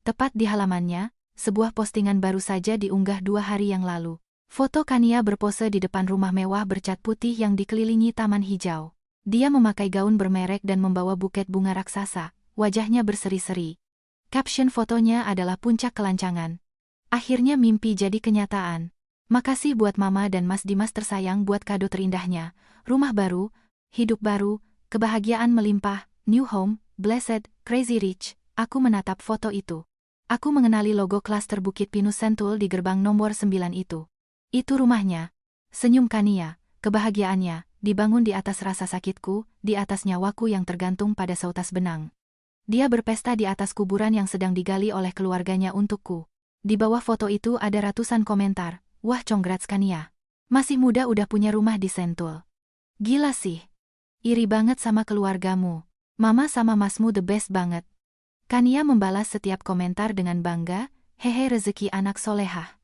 Tepat di halamannya, sebuah postingan baru saja diunggah 2 hari yang lalu. Foto Kania berpose di depan rumah mewah bercat putih yang dikelilingi taman hijau. Dia memakai gaun bermerek dan membawa buket bunga raksasa, wajahnya berseri-seri. Caption fotonya adalah puncak kelancangan. Akhirnya mimpi jadi kenyataan. Makasih buat Mama dan Mas Dimas tersayang buat kado terindahnya. Rumah baru, hidup baru, kebahagiaan melimpah, new home, blessed, crazy rich. Aku menatap foto itu. Aku mengenali logo klaster Bukit Pinus Sentul di gerbang nomor 9 itu. Itu rumahnya. Senyum Kania, kebahagiaannya, dibangun di atas rasa sakitku, di atas nyawaku yang tergantung pada seutas benang. Dia berpesta di atas kuburan yang sedang digali oleh keluarganya untukku. Di bawah foto itu ada ratusan komentar. Wah, congrats Kania. Masih muda udah punya rumah di Sentul. Gila sih. Iri banget sama keluargamu. Mama sama masmu the best banget. Kania membalas setiap komentar dengan bangga, hehe rezeki anak solehah.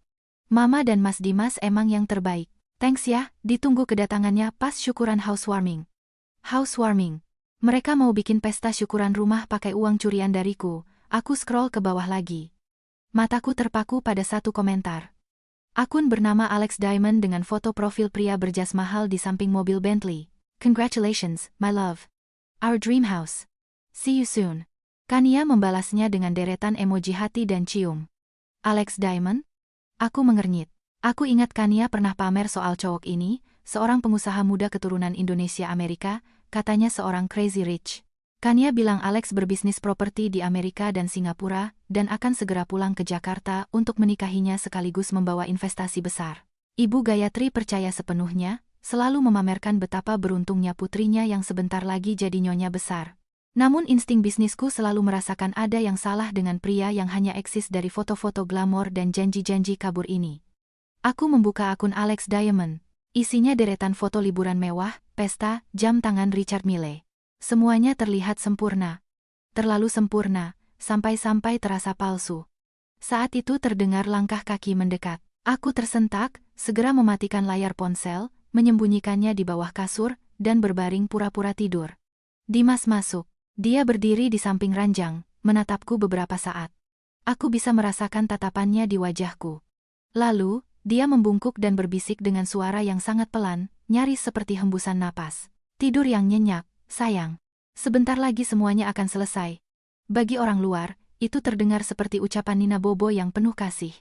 Mama dan Mas Dimas emang yang terbaik. Thanks ya, ditunggu kedatangannya pas syukuran housewarming. Housewarming. Mereka mau bikin pesta syukuran rumah pakai uang curian dariku. Aku scroll ke bawah lagi. Mataku terpaku pada satu komentar. Akun bernama Alex Diamond dengan foto profil pria berjas mahal di samping mobil Bentley. Congratulations, my love. Our dream house. See you soon. Kania membalasnya dengan deretan emoji hati dan cium. Alex Diamond? Aku mengernyit. Aku ingat Kania pernah pamer soal cowok ini, seorang pengusaha muda keturunan Indonesia Amerika, katanya seorang crazy rich. Kania bilang Alex berbisnis properti di Amerika dan Singapura, dan akan segera pulang ke Jakarta untuk menikahinya sekaligus membawa investasi besar. Ibu Gayatri percaya sepenuhnya, selalu memamerkan betapa beruntungnya putrinya yang sebentar lagi jadi nyonya besar. Namun insting bisnisku selalu merasakan ada yang salah dengan pria yang hanya eksis dari foto-foto glamor dan janji-janji kabur ini. Aku membuka akun Alex Diamond. Isinya deretan foto liburan mewah, pesta, jam tangan Richard Mille. Semuanya terlihat sempurna. Terlalu sempurna, sampai-sampai terasa palsu. Saat itu terdengar langkah kaki mendekat. Aku tersentak, segera mematikan layar ponsel, menyembunyikannya di bawah kasur, dan berbaring pura-pura tidur. Dimas masuk. Dia berdiri di samping ranjang, menatapku beberapa saat. Aku bisa merasakan tatapannya di wajahku. Lalu, dia membungkuk dan berbisik dengan suara yang sangat pelan, nyaris seperti hembusan napas. Tidur yang nyenyak. Sayang, sebentar lagi semuanya akan selesai. Bagi orang luar, itu terdengar seperti ucapan Nina Bobo yang penuh kasih.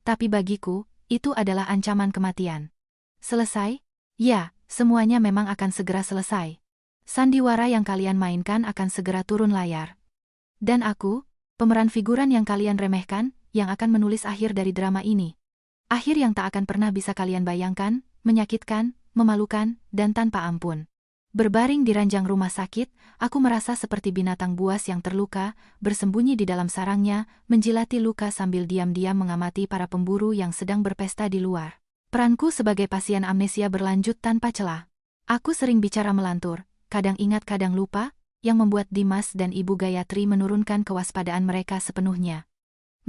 Tapi bagiku, itu adalah ancaman kematian. Selesai? Ya, semuanya memang akan segera selesai. Sandiwara yang kalian mainkan akan segera turun layar. Dan aku, pemeran figuran yang kalian remehkan, yang akan menulis akhir dari drama ini. Akhir yang tak akan pernah bisa kalian bayangkan, menyakitkan, memalukan, dan tanpa ampun. Berbaring di ranjang rumah sakit, aku merasa seperti binatang buas yang terluka, bersembunyi di dalam sarangnya, menjilati luka sambil diam-diam mengamati para pemburu yang sedang berpesta di luar. Peranku sebagai pasien amnesia berlanjut tanpa celah. Aku sering bicara melantur, kadang ingat kadang lupa, yang membuat Dimas dan Ibu Gayatri menurunkan kewaspadaan mereka sepenuhnya.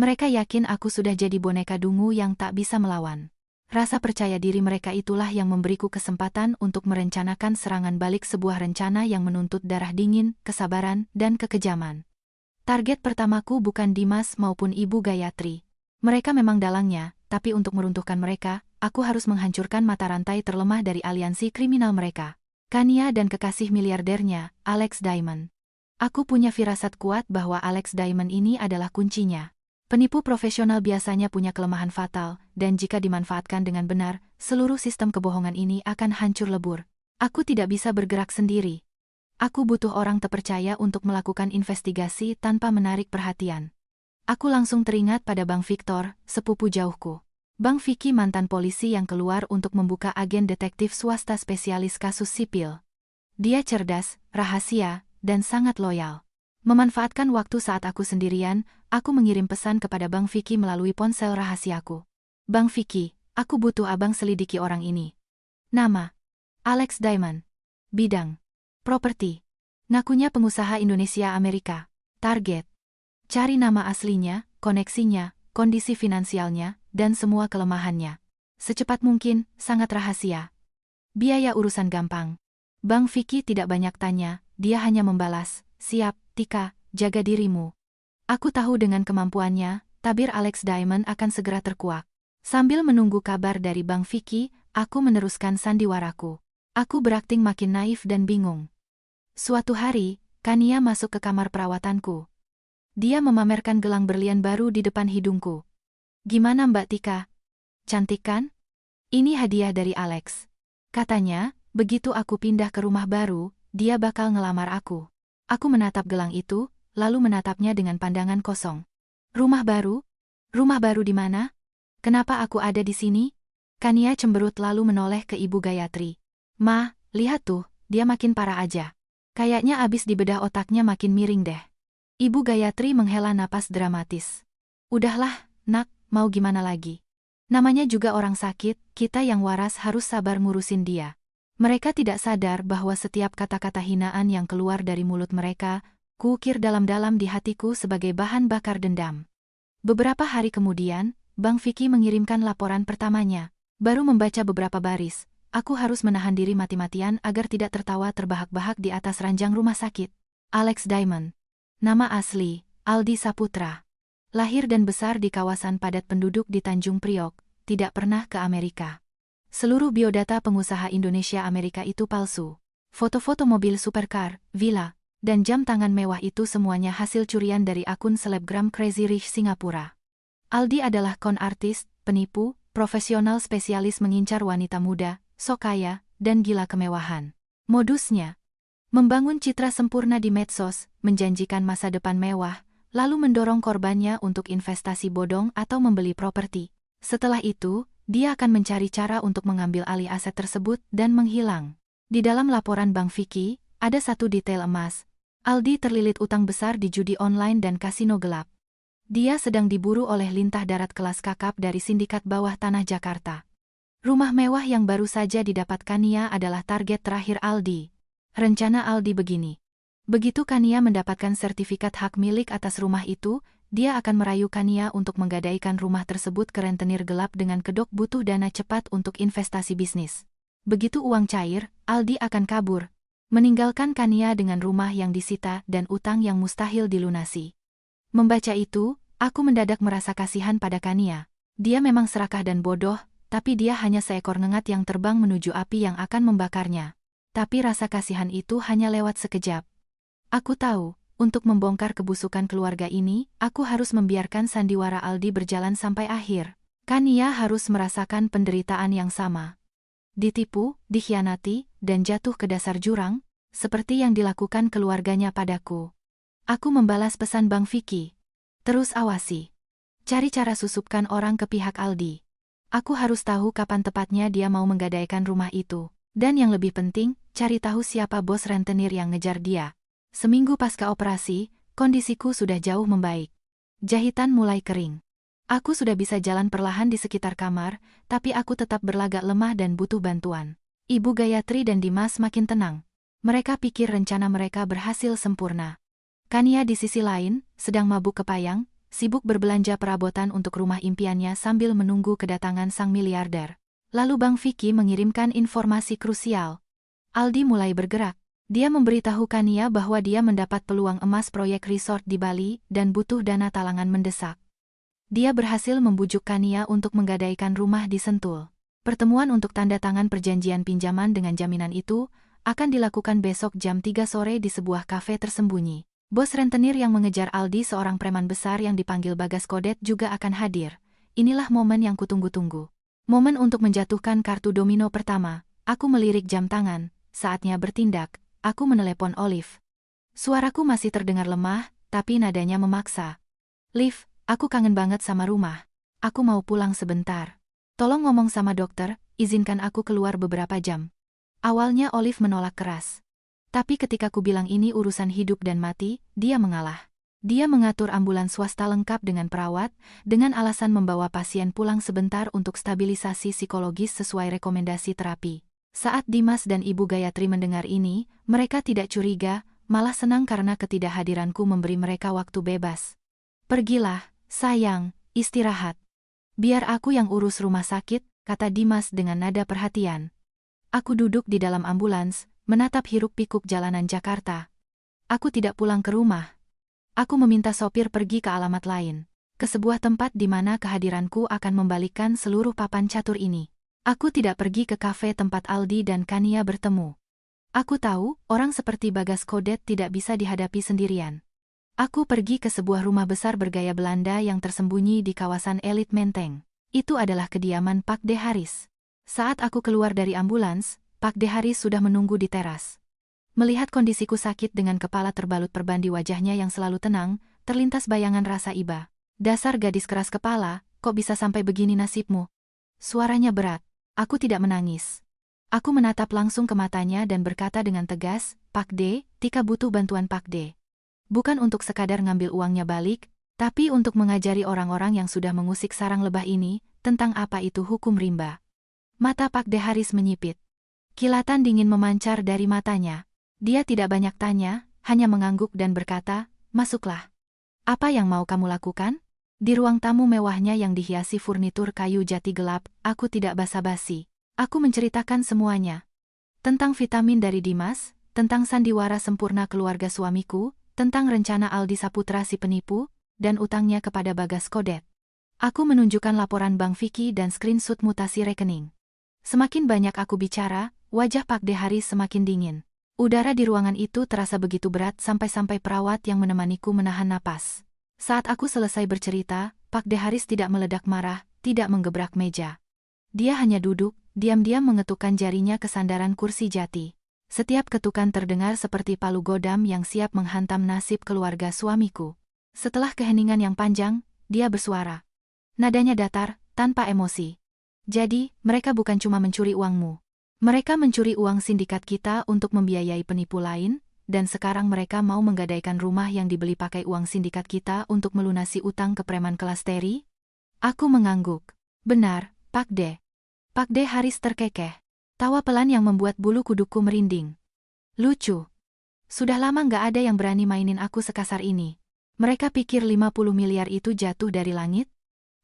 Mereka yakin aku sudah jadi boneka dungu yang tak bisa melawan. Rasa percaya diri mereka itulah yang memberiku kesempatan untuk merencanakan serangan balik sebuah rencana yang menuntut darah dingin, kesabaran, dan kekejaman. Target pertamaku bukan Dimas maupun Ibu Gayatri. Mereka memang dalangnya, tapi untuk meruntuhkan mereka, aku harus menghancurkan mata rantai terlemah dari aliansi kriminal mereka. Kania dan kekasih miliardernya, Alex Diamond. Aku punya firasat kuat bahwa Alex Diamond ini adalah kuncinya. Penipu profesional biasanya punya kelemahan fatal, dan jika dimanfaatkan dengan benar, seluruh sistem kebohongan ini akan hancur lebur. Aku tidak bisa bergerak sendiri. Aku butuh orang terpercaya untuk melakukan investigasi tanpa menarik perhatian. Aku langsung teringat pada Bang Victor, sepupu jauhku. Bang Vicky mantan polisi yang keluar untuk membuka agen detektif swasta spesialis kasus sipil. Dia cerdas, rahasia, dan sangat loyal. Memanfaatkan waktu saat aku sendirian, aku mengirim pesan kepada Bang Vicky melalui ponsel rahasiaku. Bang Vicky, aku butuh abang selidiki orang ini. Nama: Alex Diamond. Bidang: properti. Ngakunya pengusaha Indonesia Amerika. Target: cari nama aslinya, koneksinya, kondisi finansialnya, dan semua kelemahannya. Secepat mungkin, sangat rahasia. Biaya urusan gampang. Bang Vicky tidak banyak tanya, dia hanya membalas, "Siap, Tika, jaga dirimu." Aku tahu dengan kemampuannya, tabir Alex Diamond akan segera terkuak. Sambil menunggu kabar dari Bang Vicky, aku meneruskan sandiwaraku. Aku berakting makin naif dan bingung. Suatu hari, Kania masuk ke kamar perawatanku. Dia memamerkan gelang berlian baru di depan hidungku. "Gimana Mbak Tika? Cantik kan? Ini hadiah dari Alex. Katanya, begitu aku pindah ke rumah baru, dia bakal ngelamar aku." Aku menatap gelang itu, lalu menatapnya dengan pandangan kosong. "Rumah baru? Rumah baru di mana? Kenapa aku ada di sini?" Kania cemberut lalu menoleh ke Ibu Gayatri. "Ma, lihat tuh, dia makin parah aja. Kayaknya abis dibedah otaknya makin miring deh." Ibu Gayatri menghela napas dramatis. "Udahlah, Nak, mau gimana lagi? Namanya juga orang sakit, kita yang waras harus sabar ngurusin dia." Mereka tidak sadar bahwa setiap kata-kata hinaan yang keluar dari mulut mereka, kuukir dalam-dalam di hatiku sebagai bahan bakar dendam. Beberapa hari kemudian, Bang Vicky mengirimkan laporan pertamanya. Baru membaca beberapa baris, aku harus menahan diri mati-matian agar tidak tertawa terbahak-bahak di atas ranjang rumah sakit. Alex Diamond. Nama asli, Aldi Saputra. Lahir dan besar di kawasan padat penduduk di Tanjung Priok, tidak pernah ke Amerika. Seluruh biodata pengusaha Indonesia-Amerika itu palsu. Foto-foto mobil supercar, villa, dan jam tangan mewah itu semuanya hasil curian dari akun selebgram Crazy Rich Singapura. Aldi adalah con artis, penipu, profesional spesialis mengincar wanita muda, sok kaya, dan gila kemewahan. Modusnya membangun citra sempurna di medsos, menjanjikan masa depan mewah, lalu mendorong korbannya untuk investasi bodong atau membeli properti. Setelah itu, dia akan mencari cara untuk mengambil alih aset tersebut dan menghilang. Di dalam laporan Bang Vicky, ada satu detail emas. Aldi terlilit utang besar di judi online dan kasino gelap. Dia sedang diburu oleh lintah darat kelas kakap dari sindikat bawah tanah Jakarta. Rumah mewah yang baru saja didapat Kania adalah target terakhir Aldi. Rencana Aldi begini. Begitu Kania mendapatkan sertifikat hak milik atas rumah itu, dia akan merayu Kania untuk menggadaikan rumah tersebut ke rentenir gelap dengan kedok butuh dana cepat untuk investasi bisnis. Begitu uang cair, Aldi akan kabur, meninggalkan Kania dengan rumah yang disita dan utang yang mustahil dilunasi. Membaca itu, aku mendadak merasa kasihan pada Kania. Dia memang serakah dan bodoh, tapi dia hanya seekor nengat yang terbang menuju api yang akan membakarnya. Tapi rasa kasihan itu hanya lewat sekejap. Aku tahu, untuk membongkar kebusukan keluarga ini, aku harus membiarkan sandiwara Aldi berjalan sampai akhir. Kania harus merasakan penderitaan yang sama. Ditipu, dikhianati, dan jatuh ke dasar jurang, seperti yang dilakukan keluarganya padaku. Aku membalas pesan Bang Vicky. Terus awasi. Cari cara susupkan orang ke pihak Aldi. Aku harus tahu kapan tepatnya dia mau menggadaikan rumah itu. Dan yang lebih penting, cari tahu siapa bos rentenir yang ngejar dia. Seminggu pasca operasi, kondisiku sudah jauh membaik. Jahitan mulai kering. Aku sudah bisa jalan perlahan di sekitar kamar, tapi aku tetap berlagak lemah dan butuh bantuan. Ibu Gayatri dan Dimas makin tenang. Mereka pikir rencana mereka berhasil sempurna. Kania di sisi lain, sedang mabuk kepayang, sibuk berbelanja perabotan untuk rumah impiannya sambil menunggu kedatangan sang miliarder. Lalu Bang Vicky mengirimkan informasi krusial. Aldi mulai bergerak. Dia memberitahu Kania bahwa dia mendapat peluang emas proyek resort di Bali dan butuh dana talangan mendesak. Dia berhasil membujuk Kania untuk menggadaikan rumah di Sentul. Pertemuan untuk tanda tangan perjanjian pinjaman dengan jaminan itu akan dilakukan besok jam 3 sore di sebuah kafe tersembunyi. Bos rentenir yang mengejar Aldi, seorang preman besar yang dipanggil Bagas Kodet, juga akan hadir. Inilah momen yang kutunggu-tunggu. Momen untuk menjatuhkan kartu domino pertama. Aku melirik jam tangan, saatnya bertindak. Aku menelepon Olive. Suaraku masih terdengar lemah, tapi nadanya memaksa. "Liv, aku kangen banget sama rumah. Aku mau pulang sebentar. Tolong ngomong sama dokter, izinkan aku keluar beberapa jam." Awalnya Olive menolak keras. Tapi ketika ku bilang ini urusan hidup dan mati, dia mengalah. Dia mengatur ambulans swasta lengkap dengan perawat, dengan alasan membawa pasien pulang sebentar untuk stabilisasi psikologis sesuai rekomendasi terapi. Saat Dimas dan Ibu Gayatri mendengar ini, mereka tidak curiga, malah senang karena ketidakhadiranku memberi mereka waktu bebas. "Pergilah, sayang, istirahat. Biar aku yang urus rumah sakit, kata Dimas dengan nada perhatian. Aku duduk di dalam ambulans, menatap hiruk-pikuk jalanan Jakarta. Aku tidak pulang ke rumah. Aku meminta sopir pergi ke alamat lain. Ke sebuah tempat di mana kehadiranku akan membalikkan seluruh papan catur ini. Aku tidak pergi ke kafe tempat Aldi dan Kania bertemu. Aku tahu, orang seperti Bagas Kodet tidak bisa dihadapi sendirian. Aku pergi ke sebuah rumah besar bergaya Belanda yang tersembunyi di kawasan elit Menteng. Itu adalah kediaman Pak De Haris. Saat aku keluar dari ambulans, Pak De Haris sudah menunggu di teras. Melihat kondisiku sakit dengan kepala terbalut perban di wajahnya yang selalu tenang, terlintas bayangan rasa iba. Dasar gadis keras kepala, kok bisa sampai begini nasibmu? Suaranya berat. Aku tidak menangis. Aku menatap langsung ke matanya dan berkata dengan tegas, Pak D, Tika butuh bantuan Pak D. Bukan untuk sekadar ngambil uangnya balik, tapi untuk mengajari orang-orang yang sudah mengusik sarang lebah ini, tentang apa itu hukum rimba. Mata Pak D Haris menyipit. Kilatan dingin memancar dari matanya. Dia tidak banyak tanya, hanya mengangguk dan berkata, masuklah. Apa yang mau kamu lakukan? Di ruang tamu mewahnya yang dihiasi furnitur kayu jati gelap, aku tidak basa-basi. Aku menceritakan semuanya. Tentang vitamin dari Dimas, tentang sandiwara sempurna keluarga suamiku, tentang rencana Aldi Saputra si penipu, dan utangnya kepada Bagas Kodet. Aku menunjukkan laporan Bank Vicky dan screenshot mutasi rekening. Semakin banyak aku bicara, wajah Pak De Haris semakin dingin. Udara di ruangan itu terasa begitu berat sampai-sampai perawat yang menemaniku menahan napas. Saat aku selesai bercerita, Pak De Haris tidak meledak marah, tidak menggebrak meja. Dia hanya duduk, diam-diam mengetukkan jarinya ke sandaran kursi jati. Setiap ketukan terdengar seperti palu godam yang siap menghantam nasib keluarga suamiku. Setelah keheningan yang panjang, dia bersuara. Nadanya datar, tanpa emosi. Jadi, mereka bukan cuma mencuri uangmu. Mereka mencuri uang sindikat kita untuk membiayai penipu lain, dan sekarang mereka mau menggadaikan rumah yang dibeli pakai uang sindikat kita untuk melunasi utang ke preman kelas Teri? Aku mengangguk. Benar, Pak D. Pak De Haris terkekeh. Tawa pelan yang membuat bulu kudukku merinding. Lucu. Sudah lama nggak ada yang berani mainin aku sekasar ini. Mereka pikir 50 miliar itu jatuh dari langit?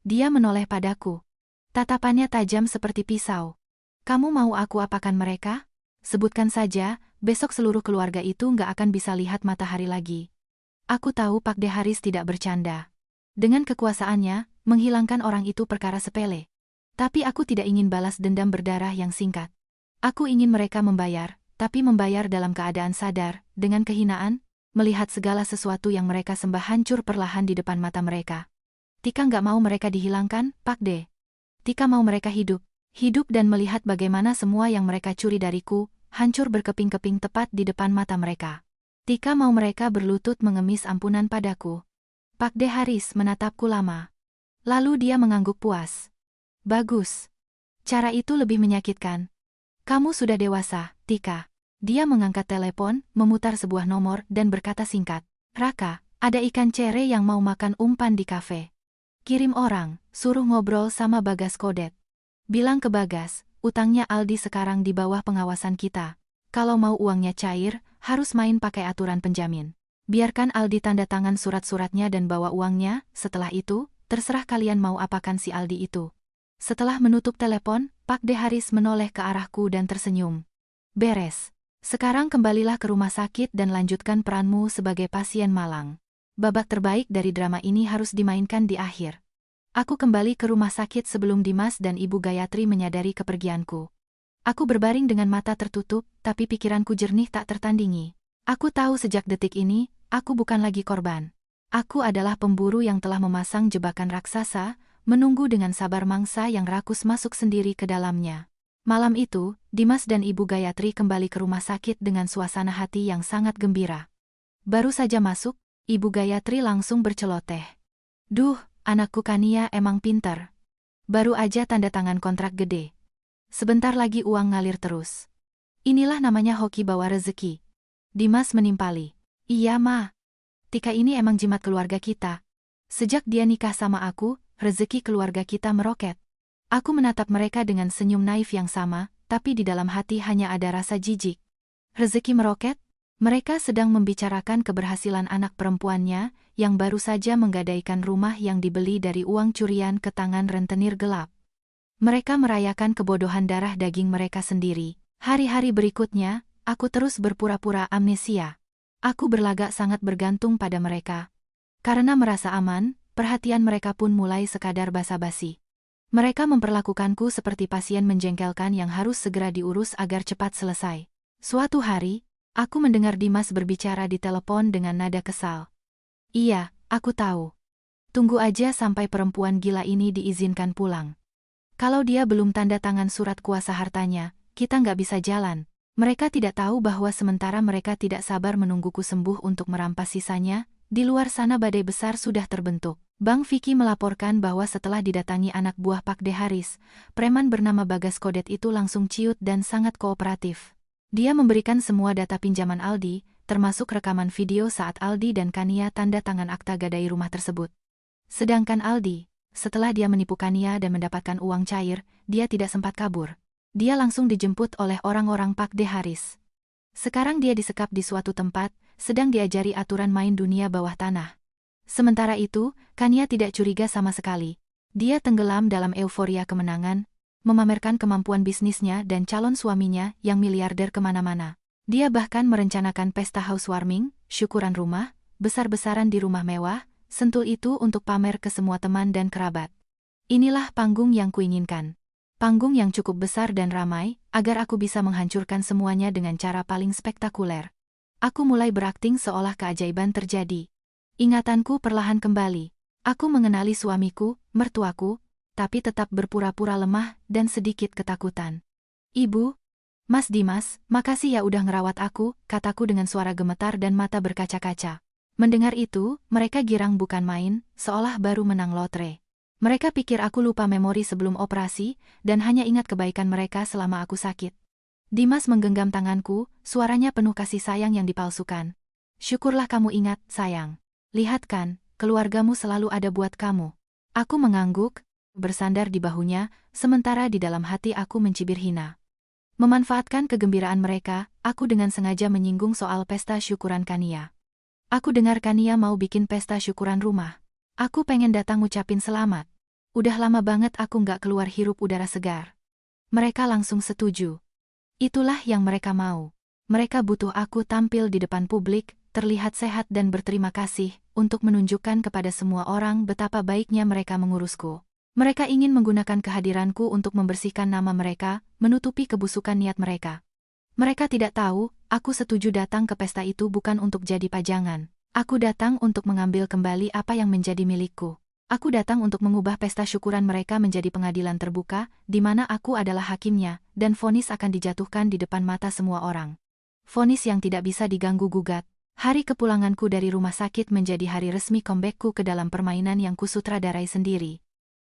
Dia menoleh padaku. Tatapannya tajam seperti pisau. Kamu mau aku apakan mereka? Sebutkan saja, besok seluruh keluarga itu nggak akan bisa lihat matahari lagi. Aku tahu Pak De Haris tidak bercanda. Dengan kekuasaannya, menghilangkan orang itu perkara sepele. Tapi aku tidak ingin balas dendam berdarah yang singkat. Aku ingin mereka membayar, tapi membayar dalam keadaan sadar, dengan kehinaan, melihat segala sesuatu yang mereka sembah hancur perlahan di depan mata mereka. Tika nggak mau mereka dihilangkan, Pak D. Tika mau mereka hidup dan melihat bagaimana semua yang mereka curi dariku, hancur berkeping-keping tepat di depan mata mereka. Tika mau mereka berlutut mengemis ampunan padaku. Pak De Haris menatapku lama. Lalu dia mengangguk puas. Bagus. Cara itu lebih menyakitkan. Kamu sudah dewasa, Tika. Dia mengangkat telepon, memutar sebuah nomor, dan berkata singkat. Raka, ada ikan cere yang mau makan umpan di kafe. Kirim orang, suruh ngobrol sama Bagas Kodet. Bilang ke Bagas, utangnya Aldi sekarang di bawah pengawasan kita. Kalau mau uangnya cair, harus main pakai aturan penjamin. Biarkan Aldi tanda tangan surat-suratnya dan bawa uangnya, setelah itu, terserah kalian mau apakan si Aldi itu. Setelah menutup telepon, Pak De Haris menoleh ke arahku dan tersenyum. Beres. Sekarang kembalilah ke rumah sakit dan lanjutkan peranmu sebagai pasien malang. Babak terbaik dari drama ini harus dimainkan di akhir. Aku kembali ke rumah sakit sebelum Dimas dan Ibu Gayatri menyadari kepergianku. Aku berbaring dengan mata tertutup, tapi pikiranku jernih tak tertandingi. Aku tahu sejak detik ini, aku bukan lagi korban. Aku adalah pemburu yang telah memasang jebakan raksasa, menunggu dengan sabar mangsa yang rakus masuk sendiri ke dalamnya. Malam itu, Dimas dan Ibu Gayatri kembali ke rumah sakit dengan suasana hati yang sangat gembira. Baru saja masuk, Ibu Gayatri langsung berceloteh. Duh, anakku Kania emang pintar. Baru aja tanda tangan kontrak gede. Sebentar lagi uang ngalir terus. Inilah namanya hoki bawa rezeki. Dimas menimpali. Iya Ma. Tika ini emang jimat keluarga kita. Sejak dia nikah sama aku, rezeki keluarga kita meroket. Aku menatap mereka dengan senyum naif yang sama, tapi di dalam hati hanya ada rasa jijik. Rezeki meroket? Mereka sedang membicarakan keberhasilan anak perempuannya, yang baru saja menggadaikan rumah yang dibeli dari uang curian ke tangan rentenir gelap. Mereka merayakan kebodohan darah daging mereka sendiri. Hari-hari berikutnya, aku terus berpura-pura amnesia. Aku berlagak sangat bergantung pada mereka. Karena merasa aman, perhatian mereka pun mulai sekadar basa-basi. Mereka memperlakukanku seperti pasien menjengkelkan yang harus segera diurus agar cepat selesai. Suatu hari, aku mendengar Dimas berbicara di telepon dengan nada kesal. Iya, aku tahu. Tunggu aja sampai perempuan gila ini diizinkan pulang. Kalau dia belum tanda tangan surat kuasa hartanya, kita nggak bisa jalan. Mereka tidak tahu bahwa sementara mereka tidak sabar menungguku sembuh untuk merampas sisanya, di luar sana badai besar sudah terbentuk. Bang Vicky melaporkan bahwa setelah didatangi anak buah Pak De Haris, preman bernama Bagas Kodet itu langsung ciut dan sangat kooperatif. Dia memberikan semua data pinjaman Aldi, termasuk rekaman video saat Aldi dan Kania tanda tangan akta gadai rumah tersebut. Sedangkan Aldi, setelah dia menipu Kania dan mendapatkan uang cair, dia tidak sempat kabur. Dia langsung dijemput oleh orang-orang Pak De Haris. Sekarang dia disekap di suatu tempat, sedang diajari aturan main dunia bawah tanah. Sementara itu, Kania tidak curiga sama sekali. Dia tenggelam dalam euforia kemenangan, memamerkan kemampuan bisnisnya dan calon suaminya yang miliarder kemana-mana. Dia bahkan merencanakan pesta housewarming, syukuran rumah, besar-besaran di rumah mewah, sentul itu untuk pamer ke semua teman dan kerabat. Inilah panggung yang kuinginkan. Panggung yang cukup besar dan ramai, agar aku bisa menghancurkan semuanya dengan cara paling spektakuler. Aku mulai berakting seolah keajaiban terjadi. Ingatanku perlahan kembali. Aku mengenali suamiku, mertuaku, tapi tetap berpura-pura lemah dan sedikit ketakutan. Ibu, Mas Dimas, makasih ya udah ngerawat aku, kataku dengan suara gemetar dan mata berkaca-kaca. Mendengar itu, mereka girang bukan main, seolah baru menang lotre. Mereka pikir aku lupa memori sebelum operasi, dan hanya ingat kebaikan mereka selama aku sakit. Dimas menggenggam tanganku, suaranya penuh kasih sayang yang dipalsukan. Syukurlah kamu ingat, sayang. Lihat kan, keluargamu selalu ada buat kamu. Aku mengangguk, bersandar di bahunya, sementara di dalam hati aku mencibir hina. Memanfaatkan kegembiraan mereka, aku dengan sengaja menyinggung soal pesta syukuran Kania. Aku dengar Kania mau bikin pesta syukuran rumah. Aku pengen datang ngucapin selamat. Udah lama banget aku nggak keluar hirup udara segar. Mereka langsung setuju. Itulah yang mereka mau. Mereka butuh aku tampil di depan publik, terlihat sehat dan berterima kasih, untuk menunjukkan kepada semua orang betapa baiknya mereka mengurusku. Mereka ingin menggunakan kehadiranku untuk membersihkan nama mereka, menutupi kebusukan niat mereka. Mereka tidak tahu, aku setuju datang ke pesta itu bukan untuk jadi pajangan. Aku datang untuk mengambil kembali apa yang menjadi milikku. Aku datang untuk mengubah pesta syukuran mereka menjadi pengadilan terbuka, di mana aku adalah hakimnya, dan vonis akan dijatuhkan di depan mata semua orang. Vonis yang tidak bisa diganggu-gugat. Hari kepulanganku dari rumah sakit menjadi hari resmi comebackku ke dalam permainan yang kusutradarai sendiri.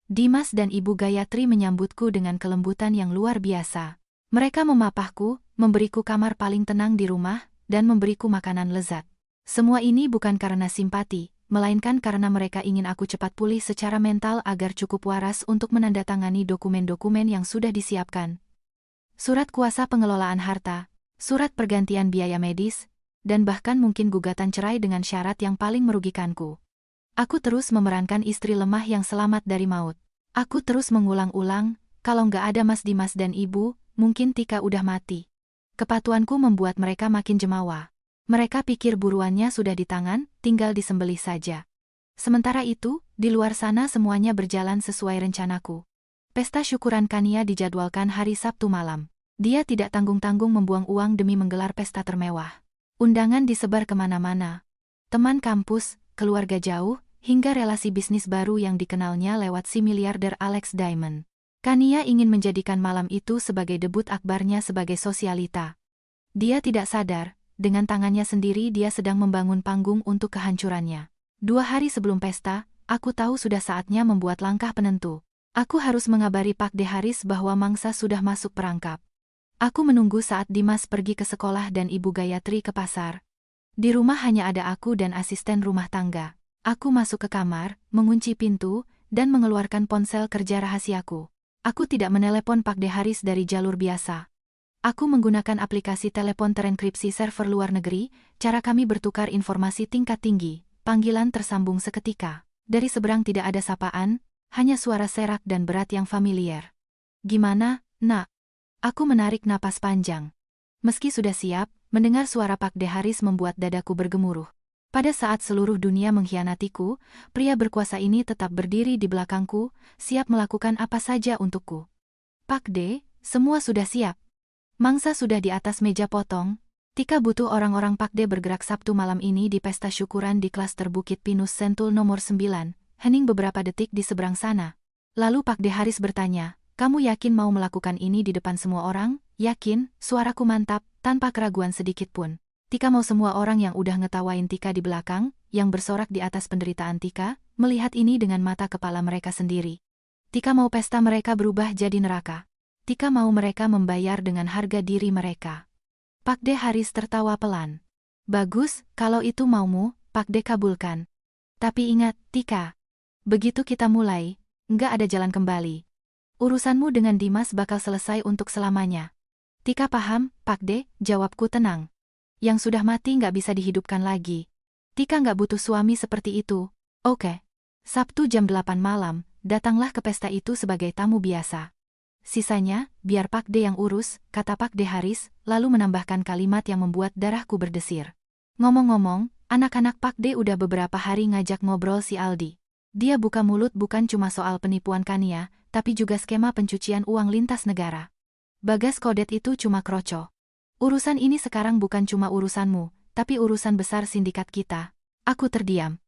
Dimas dan Ibu Gayatri menyambutku dengan kelembutan yang luar biasa. Mereka memapahku, memberiku kamar paling tenang di rumah, dan memberiku makanan lezat. Semua ini bukan karena simpati, melainkan karena mereka ingin aku cepat pulih secara mental agar cukup waras untuk menandatangani dokumen-dokumen yang sudah disiapkan. Surat kuasa pengelolaan harta, surat pergantian biaya medis, dan bahkan mungkin gugatan cerai dengan syarat yang paling merugikanku. Aku terus memerankan istri lemah yang selamat dari maut. Aku terus mengulang-ulang, kalau nggak ada Mas Dimas dan Ibu, mungkin Tika udah mati. Kepatuanku membuat mereka makin jemawa. Mereka pikir buruannya sudah di tangan, tinggal disembelih saja. Sementara itu, di luar sana semuanya berjalan sesuai rencanaku. Pesta syukuran Kania dijadwalkan hari Sabtu malam. Dia tidak tanggung-tanggung membuang uang demi menggelar pesta termewah. Undangan disebar kemana-mana. Teman kampus, keluarga jauh, hingga relasi bisnis baru yang dikenalnya lewat si miliarder Alex Diamond. Kania ingin menjadikan malam itu sebagai debut akbarnya sebagai sosialita. Dia tidak sadar, dengan tangannya sendiri dia sedang membangun panggung untuk kehancurannya. 2 hari sebelum pesta, aku tahu sudah saatnya membuat langkah penentu. Aku harus mengabari Pak De Haris bahwa mangsa sudah masuk perangkap. Aku menunggu saat Dimas pergi ke sekolah dan Ibu Gayatri ke pasar. Di rumah hanya ada aku dan asisten rumah tangga. Aku masuk ke kamar, mengunci pintu, dan mengeluarkan ponsel kerja rahasiaku. Aku tidak menelepon Pak De Haris dari jalur biasa. Aku menggunakan aplikasi telepon terenkripsi server luar negeri, cara kami bertukar informasi tingkat tinggi, panggilan tersambung seketika. Dari seberang tidak ada sapaan, hanya suara serak dan berat yang familiar. Gimana, nak? Aku menarik napas panjang. Meski sudah siap, mendengar suara Pak De Haris membuat dadaku bergemuruh. Pada saat seluruh dunia mengkhianatiku, pria berkuasa ini tetap berdiri di belakangku, siap melakukan apa saja untukku. Pak De, semua sudah siap. Mangsa sudah di atas meja potong. Tika butuh orang-orang Pak De bergerak Sabtu malam ini di pesta syukuran di klaster Bukit Pinus Sentul nomor 9, hening beberapa detik di seberang sana. Lalu Pak De Haris bertanya, kamu yakin mau melakukan ini di depan semua orang? Yakin, suaraku mantap, tanpa keraguan sedikit pun. Tika mau semua orang yang udah ngetawain Tika di belakang, yang bersorak di atas penderitaan Tika, melihat ini dengan mata kepala mereka sendiri. Tika mau pesta mereka berubah jadi neraka. Tika mau mereka membayar dengan harga diri mereka. Pak De Haris tertawa pelan. Bagus, kalau itu maumu, Pak De kabulkan. Tapi ingat, Tika. Begitu kita mulai, nggak ada jalan kembali. Urusanmu dengan Dimas bakal selesai untuk selamanya. Tika paham, Pak De, jawabku tenang. Yang sudah mati nggak bisa dihidupkan lagi. Tika nggak butuh suami seperti itu. Oke. Sabtu jam 8 malam, datanglah ke pesta itu sebagai tamu biasa. Sisanya, biar Pak De yang urus, kata Pak De Haris, lalu menambahkan kalimat yang membuat darahku berdesir. Ngomong-ngomong, anak-anak Pak De udah beberapa hari ngajak ngobrol si Aldi. Dia buka mulut bukan cuma soal penipuan Kania, tapi juga skema pencucian uang lintas negara. Bagas Kodet itu cuma kroco. Urusan ini sekarang bukan cuma urusanmu, tapi urusan besar sindikat kita. Aku terdiam.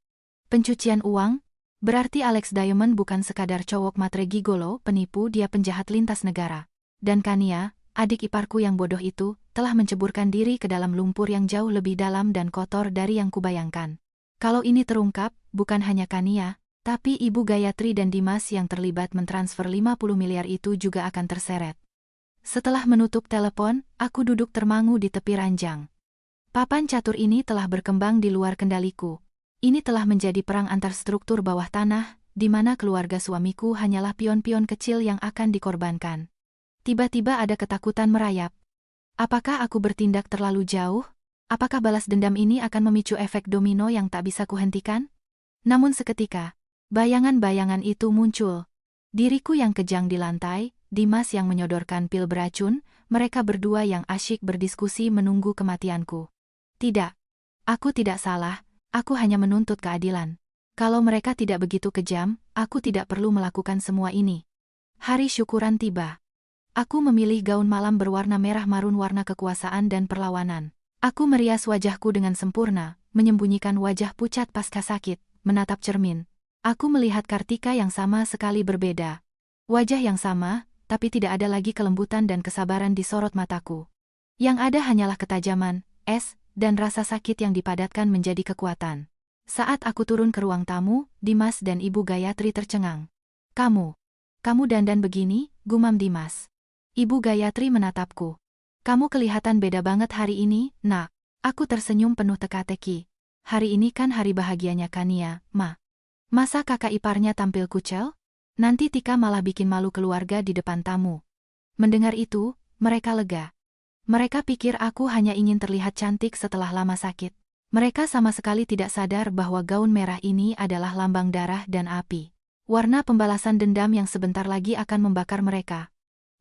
Pencucian uang? Berarti Alex Diamond bukan sekadar cowok matre gigolo, penipu, dia penjahat lintas negara. Dan Kania, adik iparku yang bodoh itu, telah menceburkan diri ke dalam lumpur yang jauh lebih dalam dan kotor dari yang kubayangkan. Kalau ini terungkap, bukan hanya Kania, tapi Ibu Gayatri dan Dimas yang terlibat mentransfer 50 miliar itu juga akan terseret. Setelah menutup telepon, aku duduk termangu di tepi ranjang. Papan catur ini telah berkembang di luar kendaliku. Ini telah menjadi perang antar struktur bawah tanah, di mana keluarga suamiku hanyalah pion-pion kecil yang akan dikorbankan. Tiba-tiba ada ketakutan merayap. Apakah aku bertindak terlalu jauh? Apakah balas dendam ini akan memicu efek domino yang tak bisa kuhentikan? Namun seketika, bayangan-bayangan itu muncul. Diriku yang kejang di lantai, Dimas yang menyodorkan pil beracun, mereka berdua yang asyik berdiskusi menunggu kematianku. Tidak. Aku tidak salah. Aku hanya menuntut keadilan. Kalau mereka tidak begitu kejam, aku tidak perlu melakukan semua ini. Hari syukuran tiba. Aku memilih gaun malam berwarna merah marun, warna kekuasaan dan perlawanan. Aku merias wajahku dengan sempurna, menyembunyikan wajah pucat pasca sakit, menatap cermin. Aku melihat Kartika yang sama sekali berbeda. Wajah yang sama, tapi tidak ada lagi kelembutan dan kesabaran di sorot mataku. Yang ada hanyalah ketajaman, dan rasa sakit yang dipadatkan menjadi kekuatan. Saat aku turun ke ruang tamu, Dimas dan Ibu Gayatri tercengang. Kamu dandan begini, gumam Dimas. Ibu Gayatri menatapku. Kamu kelihatan beda banget hari ini, nak. Aku tersenyum penuh teka-teki. Hari ini kan hari bahagianya Kania, Ma. Masa kakak iparnya tampil kucel? Nanti Tika malah bikin malu keluarga di depan tamu. Mendengar itu, mereka lega. Mereka pikir aku hanya ingin terlihat cantik setelah lama sakit. Mereka sama sekali tidak sadar bahwa gaun merah ini adalah lambang darah dan api. Warna pembalasan dendam yang sebentar lagi akan membakar mereka.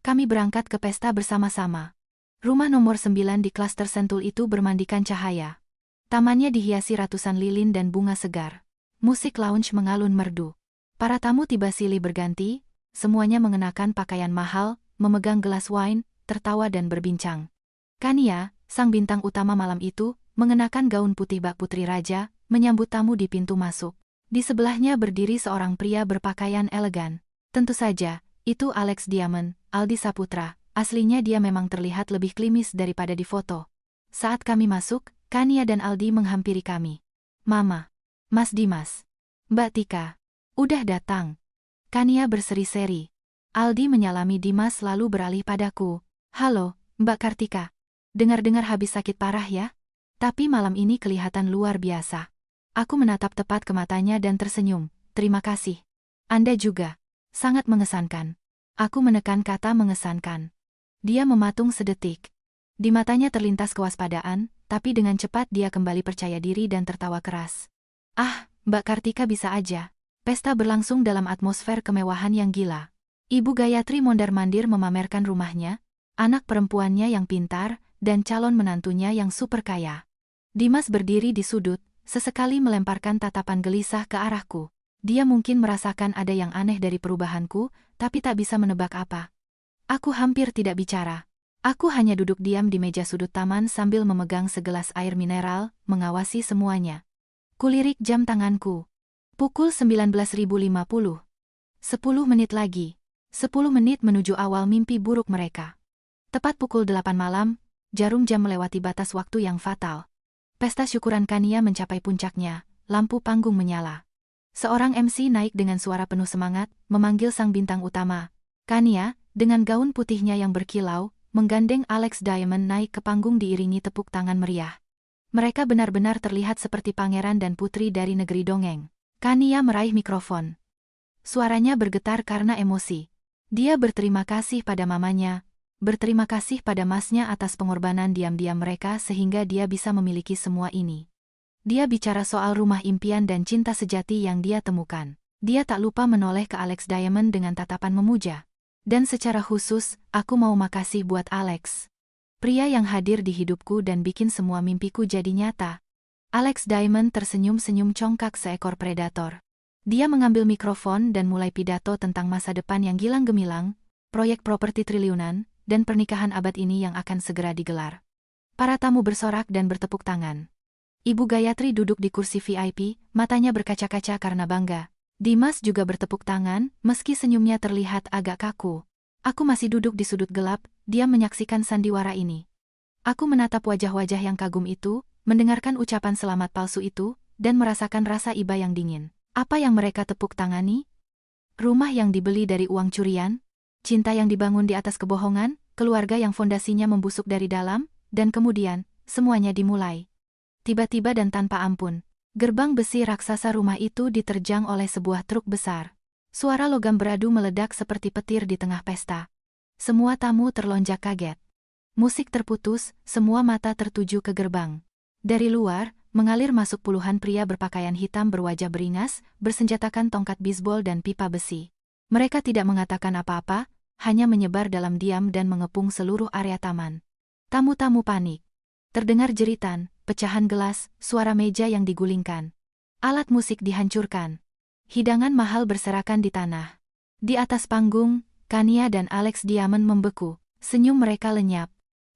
Kami berangkat ke pesta bersama-sama. Rumah nomor 9 di klaster Sentul itu bermandikan cahaya. Tamannya dihiasi ratusan lilin dan bunga segar. Musik lounge mengalun merdu. Para tamu tiba silih berganti, semuanya mengenakan pakaian mahal, memegang gelas wine, tertawa dan berbincang. Kania, sang bintang utama malam itu, mengenakan gaun putih bak putri raja, menyambut tamu di pintu masuk. Di sebelahnya berdiri seorang pria berpakaian elegan. Tentu saja, itu Alex Diamond, Aldi Saputra. Aslinya dia memang terlihat lebih klimis daripada di foto. Saat kami masuk, Kania dan Aldi menghampiri kami. Mama, Mas Dimas, Mbak Tika, udah datang. Kania berseri-seri. Aldi menyalami Dimas lalu beralih padaku. Halo, Mbak Kartika. Dengar-dengar habis sakit parah ya? Tapi malam ini kelihatan luar biasa. Aku menatap tepat ke matanya dan tersenyum. Terima kasih. Anda juga. Sangat mengesankan. Aku menekan kata mengesankan. Dia mematung sedetik. Di matanya terlintas kewaspadaan, tapi dengan cepat dia kembali percaya diri dan tertawa keras. Ah, Mbak Kartika bisa aja. Pesta berlangsung dalam atmosfer kemewahan yang gila. Ibu Gayatri mondar-mandir memamerkan rumahnya, anak perempuannya yang pintar, dan calon menantunya yang super kaya. Dimas berdiri di sudut, sesekali melemparkan tatapan gelisah ke arahku. Dia mungkin merasakan ada yang aneh dari perubahanku, tapi tak bisa menebak apa. Aku hampir tidak bicara. Aku hanya duduk diam di meja sudut taman sambil memegang segelas air mineral, mengawasi semuanya. Kulirik jam tanganku. Pukul 19.50. 10 menit lagi. 10 menit menuju awal mimpi buruk mereka. Tepat pukul 8 malam, jarum jam melewati batas waktu yang fatal. Pesta syukuran Kania mencapai puncaknya, lampu panggung menyala. Seorang MC naik dengan suara penuh semangat, memanggil sang bintang utama. Kania, dengan gaun putihnya yang berkilau, menggandeng Alex Diamond naik ke panggung diiringi tepuk tangan meriah. Mereka benar-benar terlihat seperti pangeran dan putri dari negeri dongeng. Kania meraih mikrofon. Suaranya bergetar karena emosi. Dia berterima kasih pada mamanya, berterima kasih pada masnya atas pengorbanan diam-diam mereka sehingga dia bisa memiliki semua ini. Dia bicara soal rumah impian dan cinta sejati yang dia temukan. Dia tak lupa menoleh ke Alex Diamond dengan tatapan memuja. Dan secara khusus, aku mau makasih buat Alex. Pria yang hadir di hidupku dan bikin semua mimpiku jadi nyata. Alex Diamond tersenyum-senyum congkak seekor predator. Dia mengambil mikrofon dan mulai pidato tentang masa depan yang gilang gemilang, proyek properti triliunan, dan pernikahan abad ini yang akan segera digelar. Para tamu bersorak dan bertepuk tangan. Ibu Gayatri duduk di kursi VIP, matanya berkaca-kaca karena bangga. Dimas juga bertepuk tangan, meski senyumnya terlihat agak kaku. Aku masih duduk di sudut gelap, dia menyaksikan sandiwara ini. Aku menatap wajah-wajah yang kagum itu, mendengarkan ucapan selamat palsu itu, dan merasakan rasa iba yang dingin. Apa yang mereka tepuk tangani? Rumah yang dibeli dari uang curian? Cinta yang dibangun di atas kebohongan? Keluarga yang fondasinya membusuk dari dalam? Dan kemudian, semuanya dimulai. Tiba-tiba dan tanpa ampun, gerbang besi raksasa rumah itu diterjang oleh sebuah truk besar. Suara logam beradu meledak seperti petir di tengah pesta. Semua tamu terlonjak kaget. Musik terputus, semua mata tertuju ke gerbang. Dari luar, mengalir masuk puluhan pria berpakaian hitam berwajah beringas, bersenjatakan tongkat bisbol dan pipa besi. Mereka tidak mengatakan apa-apa, hanya menyebar dalam diam dan mengepung seluruh area taman. Tamu-tamu panik. Terdengar jeritan, pecahan gelas, suara meja yang digulingkan. Alat musik dihancurkan. Hidangan mahal berserakan di tanah. Di atas panggung, Kania dan Alex Diamond membeku, senyum mereka lenyap.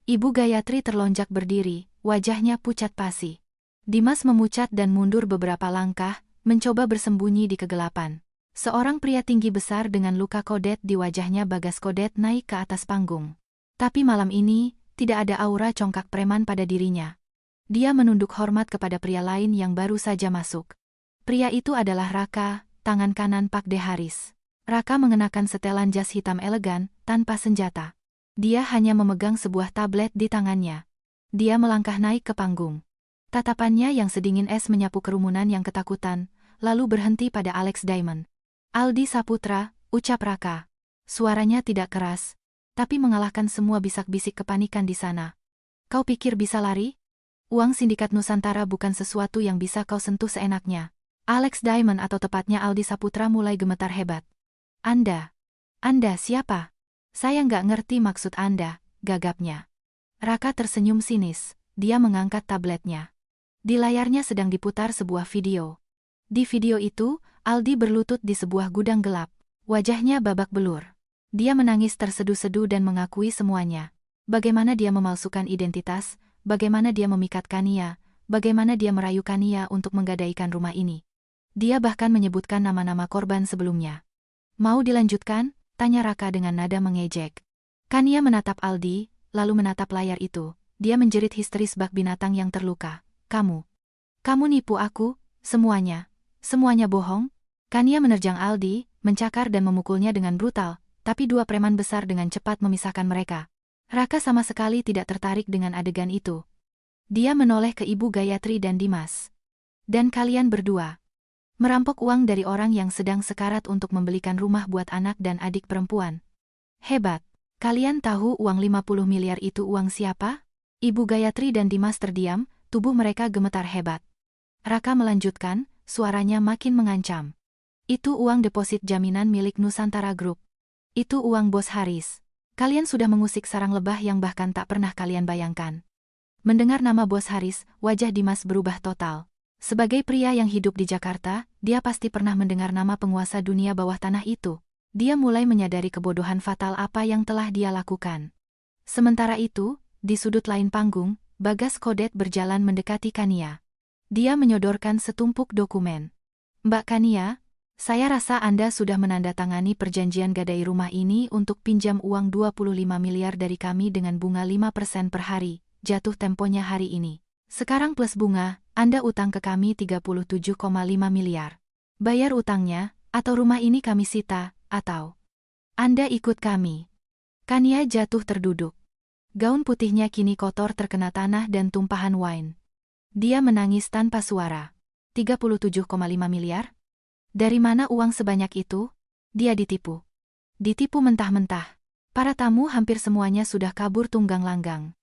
Ibu Gayatri terlonjak berdiri, wajahnya pucat pasi. Dimas memucat dan mundur beberapa langkah, mencoba bersembunyi di kegelapan. Seorang pria tinggi besar dengan luka kodet di wajahnya Bagas Kodet naik ke atas panggung. Tapi malam ini, tidak ada aura congkak preman pada dirinya. Dia menunduk hormat kepada pria lain yang baru saja masuk. Pria itu adalah Raka, tangan kanan Pak De Haris. Raka mengenakan setelan jas hitam elegan, tanpa senjata. Dia hanya memegang sebuah tablet di tangannya. Dia melangkah naik ke panggung. Tatapannya yang sedingin es menyapu kerumunan yang ketakutan, lalu berhenti pada Alex Diamond. Aldi Saputra, ucap Raka. Suaranya tidak keras, tapi mengalahkan semua bisak-bisik kepanikan di sana. Kau pikir bisa lari? Uang sindikat Nusantara bukan sesuatu yang bisa kau sentuh seenaknya. Alex Diamond atau tepatnya Aldi Saputra mulai gemetar hebat. Anda siapa? Saya nggak ngerti maksud Anda, gagapnya. Raka tersenyum sinis, dia mengangkat tabletnya. Di layarnya sedang diputar sebuah video. Di video itu, Aldi berlutut di sebuah gudang gelap. Wajahnya babak belur. Dia menangis terseduh-seduh dan mengakui semuanya. Bagaimana dia memalsukan identitas, bagaimana dia memikat Kania, bagaimana dia merayu Kania untuk menggadaikan rumah ini. Dia bahkan menyebutkan nama-nama korban sebelumnya. Mau dilanjutkan? Tanya Raka dengan nada mengejek. Kania menatap Aldi, lalu menatap layar itu. Dia menjerit histeris bak binatang yang terluka. Kamu nipu aku, semuanya bohong. Kania menerjang Aldi, mencakar dan memukulnya dengan brutal, tapi dua preman besar dengan cepat memisahkan mereka. Raka sama sekali tidak tertarik dengan adegan itu. Dia menoleh ke Ibu Gayatri dan Dimas. Dan kalian berdua merampok uang dari orang yang sedang sekarat untuk membelikan rumah buat anak dan adik perempuan. Hebat. Kalian tahu uang 50 miliar itu uang siapa? Ibu Gayatri dan Dimas terdiam, tubuh mereka gemetar hebat. Raka melanjutkan, suaranya makin mengancam. Itu uang deposit jaminan milik Nusantara Group. Itu uang Bos Haris. Kalian sudah mengusik sarang lebah yang bahkan tak pernah kalian bayangkan. Mendengar nama Bos Haris, wajah Dimas berubah total. Sebagai pria yang hidup di Jakarta, dia pasti pernah mendengar nama penguasa dunia bawah tanah itu. Dia mulai menyadari kebodohan fatal apa yang telah dia lakukan. Sementara itu, di sudut lain panggung, Bagas Kodet berjalan mendekati Kania. Dia menyodorkan setumpuk dokumen. Mbak Kania, saya rasa Anda sudah menandatangani perjanjian gadai rumah ini untuk pinjam uang 25 miliar dari kami dengan bunga 5% per hari, jatuh temponya hari ini. Sekarang plus bunga, Anda utang ke kami 37,5 miliar. Bayar utangnya, atau rumah ini kami sita, atau Anda ikut kami. Kania jatuh terduduk. Gaun putihnya kini kotor terkena tanah dan tumpahan wine. Dia menangis tanpa suara. 37,5 miliar? Dari mana uang sebanyak itu? Dia ditipu. Ditipu mentah-mentah. Para tamu hampir semuanya sudah kabur tunggang langgang.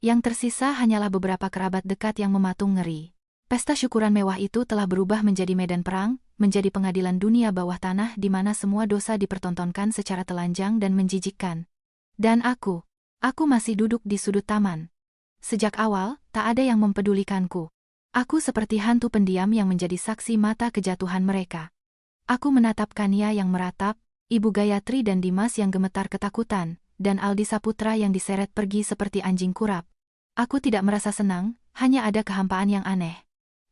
Yang tersisa hanyalah beberapa kerabat dekat yang mematung ngeri. Pesta syukuran mewah itu telah berubah menjadi medan perang, menjadi pengadilan dunia bawah tanah di mana semua dosa dipertontonkan secara telanjang dan menjijikkan. Dan aku masih duduk di sudut taman. Sejak awal, tak ada yang mempedulikanku. Aku seperti hantu pendiam yang menjadi saksi mata kejatuhan mereka. Aku menatap Kania yang meratap, Ibu Gayatri dan Dimas yang gemetar ketakutan, dan Aldi Saputra yang diseret pergi seperti anjing kurap. Aku tidak merasa senang, hanya ada kehampaan yang aneh.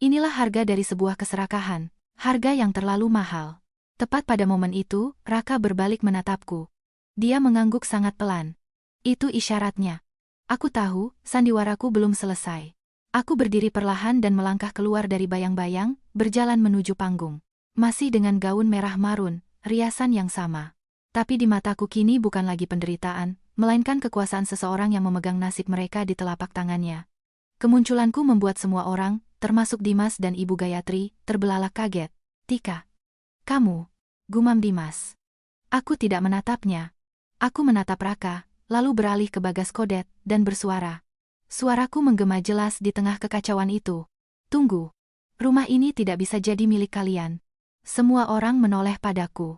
Inilah harga dari sebuah keserakahan, harga yang terlalu mahal. Tepat pada momen itu, Raka berbalik menatapku. Dia mengangguk sangat pelan. Itu isyaratnya. Aku tahu, sandiwaraku belum selesai. Aku berdiri perlahan dan melangkah keluar dari bayang-bayang, berjalan menuju panggung. Masih dengan gaun merah marun, riasan yang sama. Tapi di mataku kini bukan lagi penderitaan, melainkan kekuasaan seseorang yang memegang nasib mereka di telapak tangannya. Kemunculanku membuat semua orang, termasuk Dimas dan Ibu Gayatri, terbelalak kaget. Tika. Kamu. Gumam Dimas. Aku tidak menatapnya. Aku menatap Raka, lalu beralih ke Bagas Kodet, dan bersuara. Suaraku menggema jelas di tengah kekacauan itu. Tunggu. Rumah ini tidak bisa jadi milik kalian. Semua orang menoleh padaku.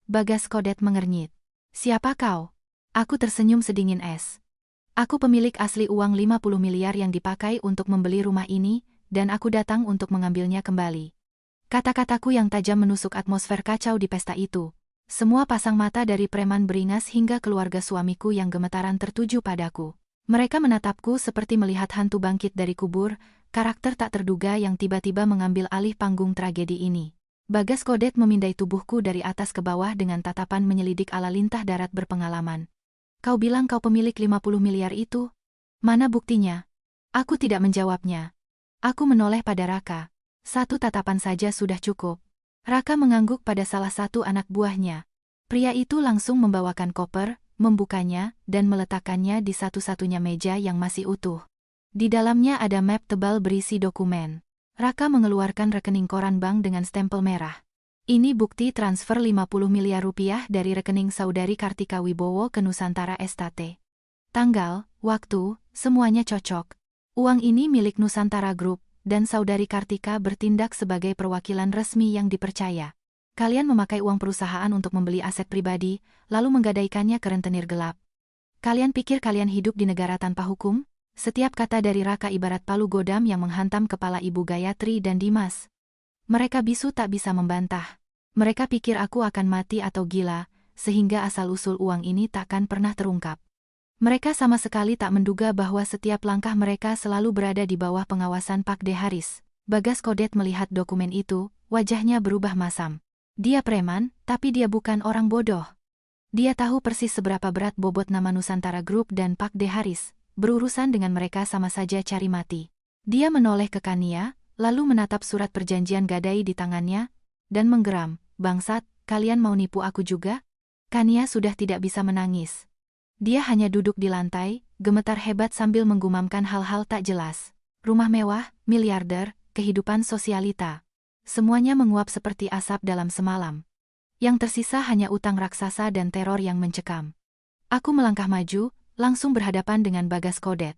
Bagas Kodet mengernyit. Siapa kau? Aku tersenyum sedingin es. Aku pemilik asli uang 50 miliar yang dipakai untuk membeli rumah ini, dan aku datang untuk mengambilnya kembali. Kata-kataku yang tajam menusuk atmosfer kacau di pesta itu. Semua pasang mata dari preman beringas hingga keluarga suamiku yang gemetaran tertuju padaku. Mereka menatapku seperti melihat hantu bangkit dari kubur, karakter tak terduga yang tiba-tiba mengambil alih panggung tragedi ini. Bagas Kodet memindai tubuhku dari atas ke bawah dengan tatapan menyelidik ala lintah darat berpengalaman. Kau bilang kau pemilik 50 miliar itu? Mana buktinya? Aku tidak menjawabnya. Aku menoleh pada Raka. Satu tatapan saja sudah cukup. Raka mengangguk pada salah satu anak buahnya. Pria itu langsung membawakan koper, membukanya, dan meletakkannya di satu-satunya meja yang masih utuh. Di dalamnya ada map tebal berisi dokumen. Raka mengeluarkan rekening koran bank dengan stempel merah. Ini bukti transfer 50 miliar rupiah dari rekening saudari Kartika Wibowo ke Nusantara Estate. Tanggal, waktu, semuanya cocok. Uang ini milik Nusantara Group, dan saudari Kartika bertindak sebagai perwakilan resmi yang dipercaya. Kalian memakai uang perusahaan untuk membeli aset pribadi, lalu menggadaikannya ke rentenir gelap. Kalian pikir kalian hidup di negara tanpa hukum? Setiap kata dari Raka ibarat palu godam yang menghantam kepala Ibu Gayatri dan Dimas. Mereka bisu tak bisa membantah. Mereka pikir aku akan mati atau gila, sehingga asal-usul uang ini takkan pernah terungkap. Mereka sama sekali tak menduga bahwa setiap langkah mereka selalu berada di bawah pengawasan Pak De Haris. Bagas Kodet melihat dokumen itu, wajahnya berubah masam. Dia preman, tapi dia bukan orang bodoh. Dia tahu persis seberapa berat bobot nama Nusantara Group dan Pak De Haris. Berurusan dengan mereka sama saja cari mati. Dia menoleh ke Kania, lalu menatap surat perjanjian gadai di tangannya, dan menggeram, "Bangsat, kalian mau nipu aku juga?" Kania sudah tidak bisa menangis. Dia hanya duduk di lantai, gemetar hebat sambil menggumamkan hal-hal tak jelas. Rumah mewah, miliarder, kehidupan sosialita. Semuanya menguap seperti asap dalam semalam. Yang tersisa hanya utang raksasa dan teror yang mencekam. Aku melangkah maju, langsung berhadapan dengan Bagas Kodet.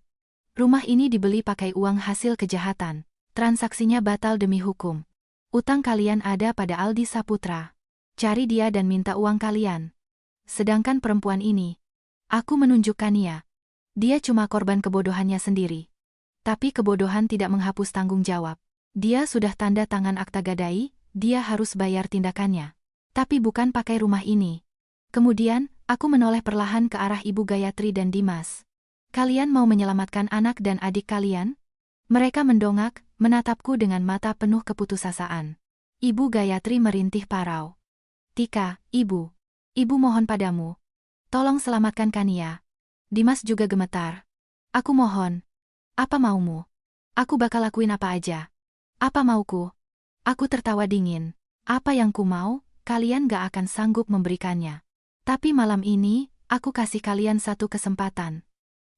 Rumah ini dibeli pakai uang hasil kejahatan. Transaksinya batal demi hukum. Utang kalian ada pada Aldi Saputra. Cari dia dan minta uang kalian. Sedangkan perempuan ini, aku menunjukkan dia cuma korban kebodohannya sendiri. Tapi kebodohan tidak menghapus tanggung jawab. Dia sudah tanda tangan akta gadai, dia harus bayar tindakannya. Tapi bukan pakai rumah ini. Kemudian, aku menoleh perlahan ke arah Ibu Gayatri dan Dimas. Kalian mau menyelamatkan anak dan adik kalian? Mereka mendongak, menatapku dengan mata penuh keputusasaan. Ibu Gayatri merintih parau. Tika, Ibu. Ibu mohon padamu. Tolong selamatkan Kania. Dimas juga gemetar. Aku mohon. Apa maumu? Aku bakal lakuin apa aja. Apa mauku? Aku tertawa dingin. Apa yang ku mau, kalian gak akan sanggup memberikannya. Tapi malam ini, aku kasih kalian satu kesempatan.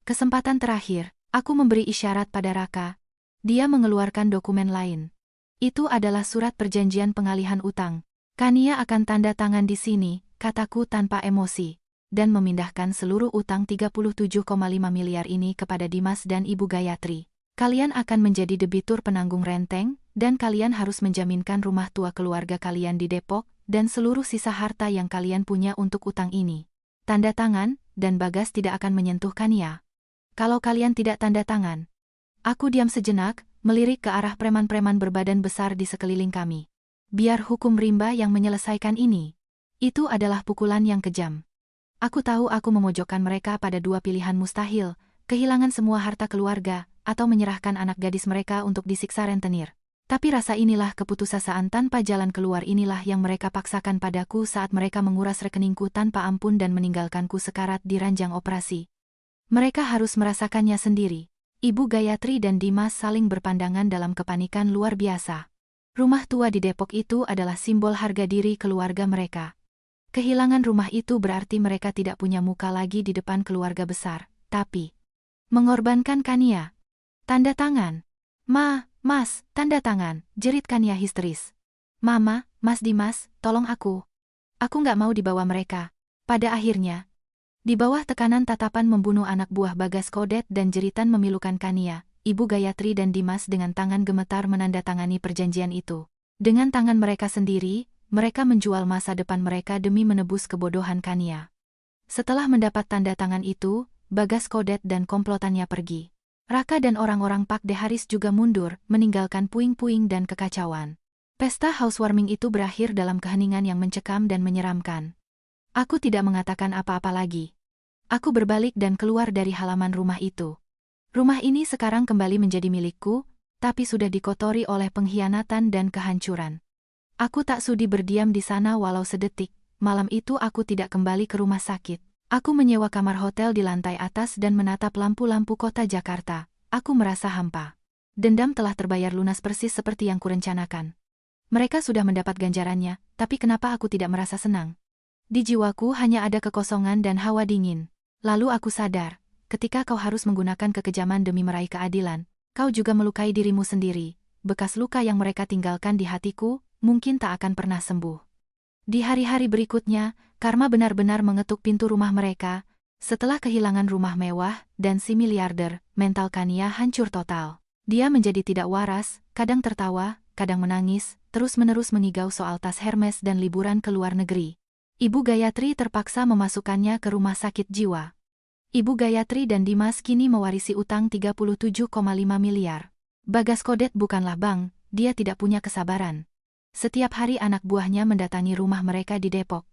Kesempatan terakhir, aku memberi isyarat pada Raka. Dia mengeluarkan dokumen lain. Itu adalah surat perjanjian pengalihan utang. Kania akan tanda tangan di sini, kataku tanpa emosi, dan memindahkan seluruh utang 37,5 miliar ini kepada Dimas dan Ibu Gayatri. Kalian akan menjadi debitur penanggung renteng, dan kalian harus menjaminkan rumah tua keluarga kalian di Depok, dan seluruh sisa harta yang kalian punya untuk utang ini. Tanda tangan, dan Bagas tidak akan menyentuh Kania. Kalau kalian tidak tanda tangan. Aku diam sejenak, melirik ke arah preman-preman berbadan besar di sekeliling kami. Biar hukum rimba yang menyelesaikan ini. Itu adalah pukulan yang kejam. Aku tahu aku memojokkan mereka pada dua pilihan mustahil, kehilangan semua harta keluarga, atau menyerahkan anak gadis mereka untuk disiksa rentenir. Tapi rasa inilah keputusasaan tanpa jalan keluar inilah yang mereka paksakan padaku saat mereka menguras rekeningku tanpa ampun dan meninggalkanku sekarat di ranjang operasi. Mereka harus merasakannya sendiri. Ibu Gayatri dan Dimas saling berpandangan dalam kepanikan luar biasa. Rumah tua di Depok itu adalah simbol harga diri keluarga mereka. Kehilangan rumah itu berarti mereka tidak punya muka lagi di depan keluarga besar, tapi mengorbankan Kania. Tanda tangan. Mas, tanda tangan, jerit Kania histeris. Mama, Mas Dimas, tolong aku. Aku nggak mau dibawa mereka. Pada akhirnya, di bawah tekanan tatapan membunuh anak buah Bagas Kodet dan jeritan memilukan Kania, Ibu Gayatri dan Dimas dengan tangan gemetar menandatangani perjanjian itu. Dengan tangan mereka sendiri, mereka menjual masa depan mereka demi menebus kebodohan Kania. Setelah mendapat tanda tangan itu, Bagas Kodet dan komplotannya pergi. Raka dan orang-orang Pak De Haris juga mundur, meninggalkan puing-puing dan kekacauan. Pesta housewarming itu berakhir dalam keheningan yang mencekam dan menyeramkan. Aku tidak mengatakan apa-apa lagi. Aku berbalik dan keluar dari halaman rumah itu. Rumah ini sekarang kembali menjadi milikku, tapi sudah dikotori oleh pengkhianatan dan kehancuran. Aku tak sudi berdiam di sana walau sedetik. Malam itu aku tidak kembali ke rumah sakit. Aku menyewa kamar hotel di lantai atas dan menatap lampu-lampu kota Jakarta. Aku merasa hampa. Dendam telah terbayar lunas persis seperti yang kurencanakan. Mereka sudah mendapat ganjarannya, tapi kenapa aku tidak merasa senang? Di jiwaku hanya ada kekosongan dan hawa dingin. Lalu aku sadar, ketika kau harus menggunakan kekejaman demi meraih keadilan, kau juga melukai dirimu sendiri. Bekas luka yang mereka tinggalkan di hatiku, mungkin tak akan pernah sembuh. Di hari-hari berikutnya, karma benar-benar mengetuk pintu rumah mereka. Setelah kehilangan rumah mewah dan si miliarder, mental Kania hancur total. Dia menjadi tidak waras, kadang tertawa, kadang menangis, terus-menerus mengigau soal tas Hermes dan liburan ke luar negeri. Ibu Gayatri terpaksa memasukkannya ke rumah sakit jiwa. Ibu Gayatri dan Dimas kini mewarisi utang 37,5 miliar. Bagas Kodet bukanlah bank, dia tidak punya kesabaran. Setiap hari anak buahnya mendatangi rumah mereka di Depok.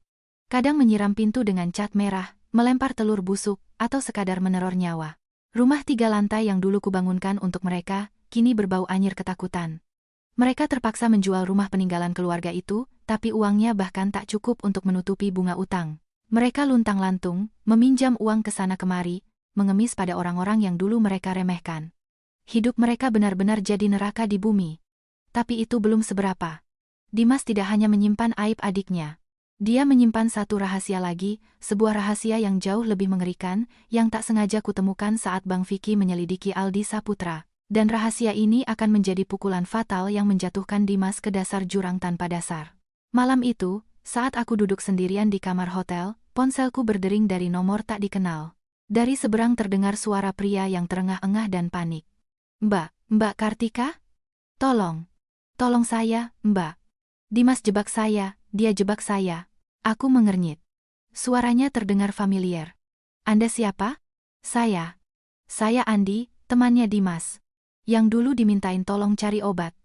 Kadang menyiram pintu dengan cat merah, melempar telur busuk, atau sekadar meneror nyawa. Rumah 3 lantai yang dulu kubangunkan untuk mereka, kini berbau anyir ketakutan. Mereka terpaksa menjual rumah peninggalan keluarga itu, tapi uangnya bahkan tak cukup untuk menutupi bunga utang. Mereka luntang-lantung, meminjam uang ke sana kemari, mengemis pada orang-orang yang dulu mereka remehkan. Hidup mereka benar-benar jadi neraka di bumi. Tapi itu belum seberapa. Dimas tidak hanya menyimpan aib adiknya. Dia menyimpan satu rahasia lagi, sebuah rahasia yang jauh lebih mengerikan, yang tak sengaja kutemukan saat Bang Vicky menyelidiki Aldi Saputra. Dan rahasia ini akan menjadi pukulan fatal yang menjatuhkan Dimas ke dasar jurang tanpa dasar. Malam itu, saat aku duduk sendirian di kamar hotel, ponselku berdering dari nomor tak dikenal. Dari seberang terdengar suara pria yang terengah-engah dan panik. Mbak Kartika? Tolong. Tolong saya, Mbak. Dimas jebak saya, dia jebak saya. Aku mengernyit. Suaranya terdengar familiar. Anda siapa? Saya. Saya Andi, temannya Dimas. Yang dulu dimintain tolong cari obat.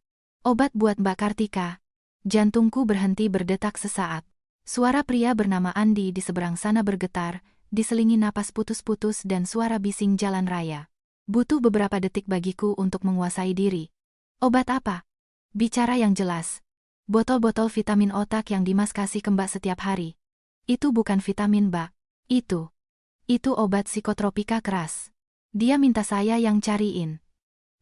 Obat buat Mbak Kartika. Jantungku berhenti berdetak sesaat. Suara pria bernama Andi di seberang sana bergetar, diselingi napas putus-putus dan suara bising jalan raya. Butuh beberapa detik bagiku untuk menguasai diri. Obat apa? Bicara yang jelas. Botol-botol vitamin otak yang Dimas kasih ke Mbak setiap hari. Itu bukan vitamin, Mbak. Itu obat psikotropika keras. Dia minta saya yang cariin.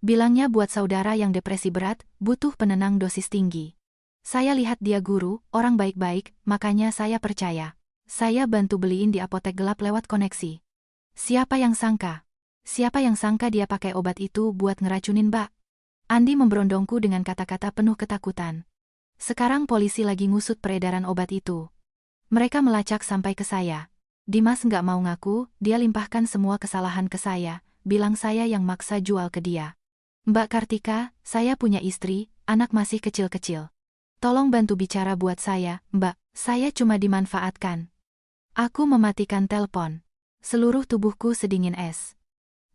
Bilangnya buat saudara yang depresi berat, butuh penenang dosis tinggi. Saya lihat dia guru, orang baik-baik, makanya saya percaya. Saya bantu beliin di apotek gelap lewat koneksi. Siapa yang sangka dia pakai obat itu buat ngeracunin Mbak? Andi memberondongku dengan kata-kata penuh ketakutan. Sekarang polisi lagi ngusut peredaran obat itu. Mereka melacak sampai ke saya. Dimas nggak mau ngaku, dia limpahkan semua kesalahan ke saya, bilang saya yang maksa jual ke dia. Mbak Kartika, saya punya istri, anak masih kecil-kecil. Tolong bantu bicara buat saya, Mbak, saya cuma dimanfaatkan. Aku mematikan telepon. Seluruh tubuhku sedingin es.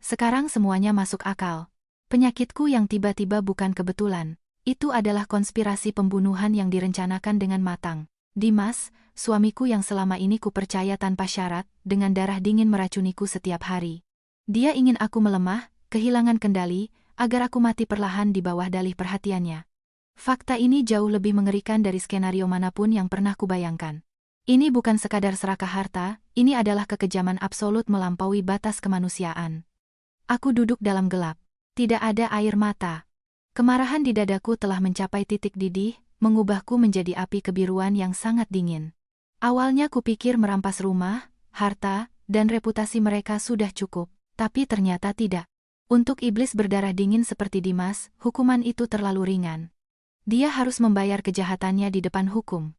Sekarang semuanya masuk akal. Penyakitku yang tiba-tiba bukan kebetulan. Itu adalah konspirasi pembunuhan yang direncanakan dengan matang. Dimas, suamiku yang selama ini kupercaya tanpa syarat, dengan darah dingin meracuniku setiap hari. Dia ingin aku melemah, kehilangan kendali, agar aku mati perlahan di bawah dalih perhatiannya. Fakta ini jauh lebih mengerikan dari skenario manapun yang pernah kubayangkan. Ini bukan sekadar serakah harta, ini adalah kekejaman absolut melampaui batas kemanusiaan. Aku duduk dalam gelap. Tidak ada air mata. Kemarahan di dadaku telah mencapai titik didih, mengubahku menjadi api kebiruan yang sangat dingin. Awalnya kupikir merampas rumah, harta, dan reputasi mereka sudah cukup, tapi ternyata tidak. Untuk iblis berdarah dingin seperti Dimas, hukuman itu terlalu ringan. Dia harus membayar kejahatannya di depan hukum.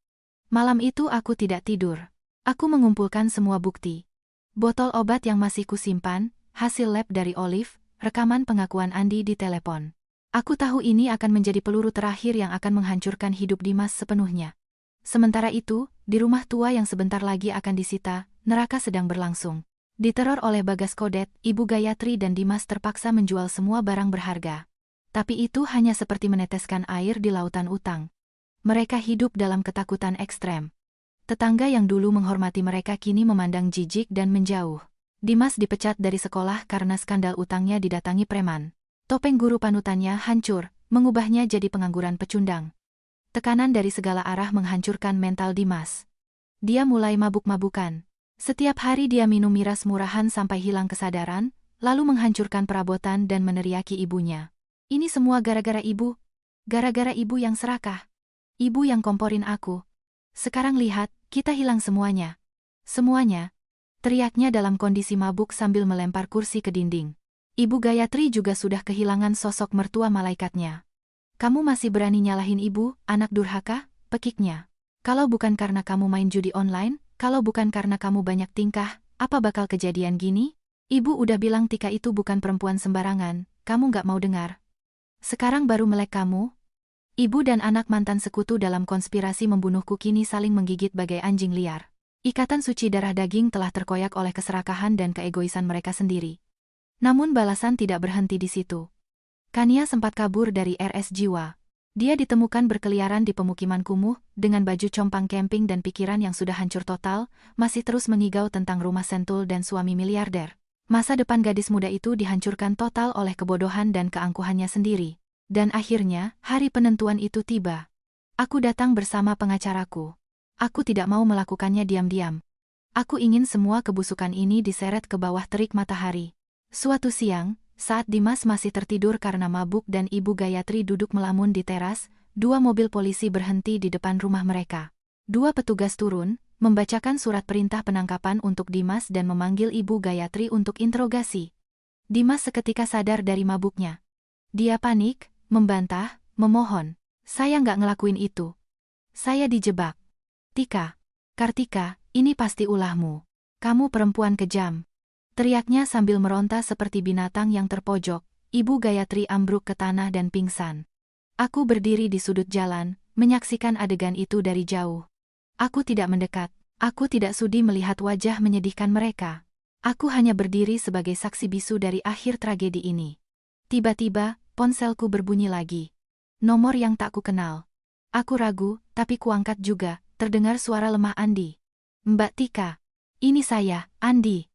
Malam itu aku tidak tidur. Aku mengumpulkan semua bukti. Botol obat yang masih kusimpan, hasil lab dari Olive, rekaman pengakuan Andi di telepon. Aku tahu ini akan menjadi peluru terakhir yang akan menghancurkan hidup Dimas sepenuhnya. Sementara itu, di rumah tua yang sebentar lagi akan disita, neraka sedang berlangsung. Diteror oleh Bagas Kodet, Ibu Gayatri dan Dimas terpaksa menjual semua barang berharga. Tapi itu hanya seperti meneteskan air di lautan utang. Mereka hidup dalam ketakutan ekstrem. Tetangga yang dulu menghormati mereka kini memandang jijik dan menjauh. Dimas dipecat dari sekolah karena skandal utangnya didatangi preman. Topeng guru panutannya hancur, mengubahnya jadi pengangguran pecundang. Tekanan dari segala arah menghancurkan mental Dimas. Dia mulai mabuk-mabukan. Setiap hari dia minum miras murahan sampai hilang kesadaran, lalu menghancurkan perabotan dan meneriaki ibunya. Ini semua gara-gara ibu. Gara-gara ibu yang serakah. Ibu yang komporin aku. Sekarang lihat, kita hilang semuanya. Semuanya. Teriaknya dalam kondisi mabuk sambil melempar kursi ke dinding. Ibu Gayatri juga sudah kehilangan sosok mertua malaikatnya. Kamu masih berani nyalahin ibu, anak durhaka, pekiknya. Kalau bukan karena kamu main judi online, kalau bukan karena kamu banyak tingkah, apa bakal kejadian gini? Ibu udah bilang Tika itu bukan perempuan sembarangan, kamu gak mau dengar. Sekarang baru melek kamu. Ibu dan anak mantan sekutu dalam konspirasi membunuhku kini saling menggigit bagai anjing liar. Ikatan suci darah daging telah terkoyak oleh keserakahan dan keegoisan mereka sendiri. Namun balasan tidak berhenti di situ. Kania sempat kabur dari RS Jiwa. Dia ditemukan berkeliaran di pemukiman kumuh, dengan baju compang camping dan pikiran yang sudah hancur total, masih terus mengigau tentang rumah sentul dan suami miliarder. Masa depan gadis muda itu dihancurkan total oleh kebodohan dan keangkuhannya sendiri. Dan akhirnya, hari penentuan itu tiba. Aku datang bersama pengacaraku. Aku tidak mau melakukannya diam-diam. Aku ingin semua kebusukan ini diseret ke bawah terik matahari. Suatu siang, saat Dimas masih tertidur karena mabuk dan Ibu Gayatri duduk melamun di teras, 2 mobil polisi berhenti di depan rumah mereka. 2 petugas turun, membacakan surat perintah penangkapan untuk Dimas dan memanggil Ibu Gayatri untuk interogasi. Dimas seketika sadar dari mabuknya. Dia panik, membantah, memohon. Saya nggak ngelakuin itu. Saya dijebak. Tika, Kartika, ini pasti ulahmu. Kamu perempuan kejam. Teriaknya sambil meronta seperti binatang yang terpojok. Ibu Gayatri ambruk ke tanah dan pingsan. Aku berdiri di sudut jalan, menyaksikan adegan itu dari jauh. Aku tidak mendekat. Aku tidak sudi melihat wajah menyedihkan mereka. Aku hanya berdiri sebagai saksi bisu dari akhir tragedi ini. Tiba-tiba, ponselku berbunyi lagi. Nomor yang tak kukenal. Aku ragu, tapi kuangkat juga. Terdengar suara lemah Andi. Mbak Tika. Ini saya, Andi.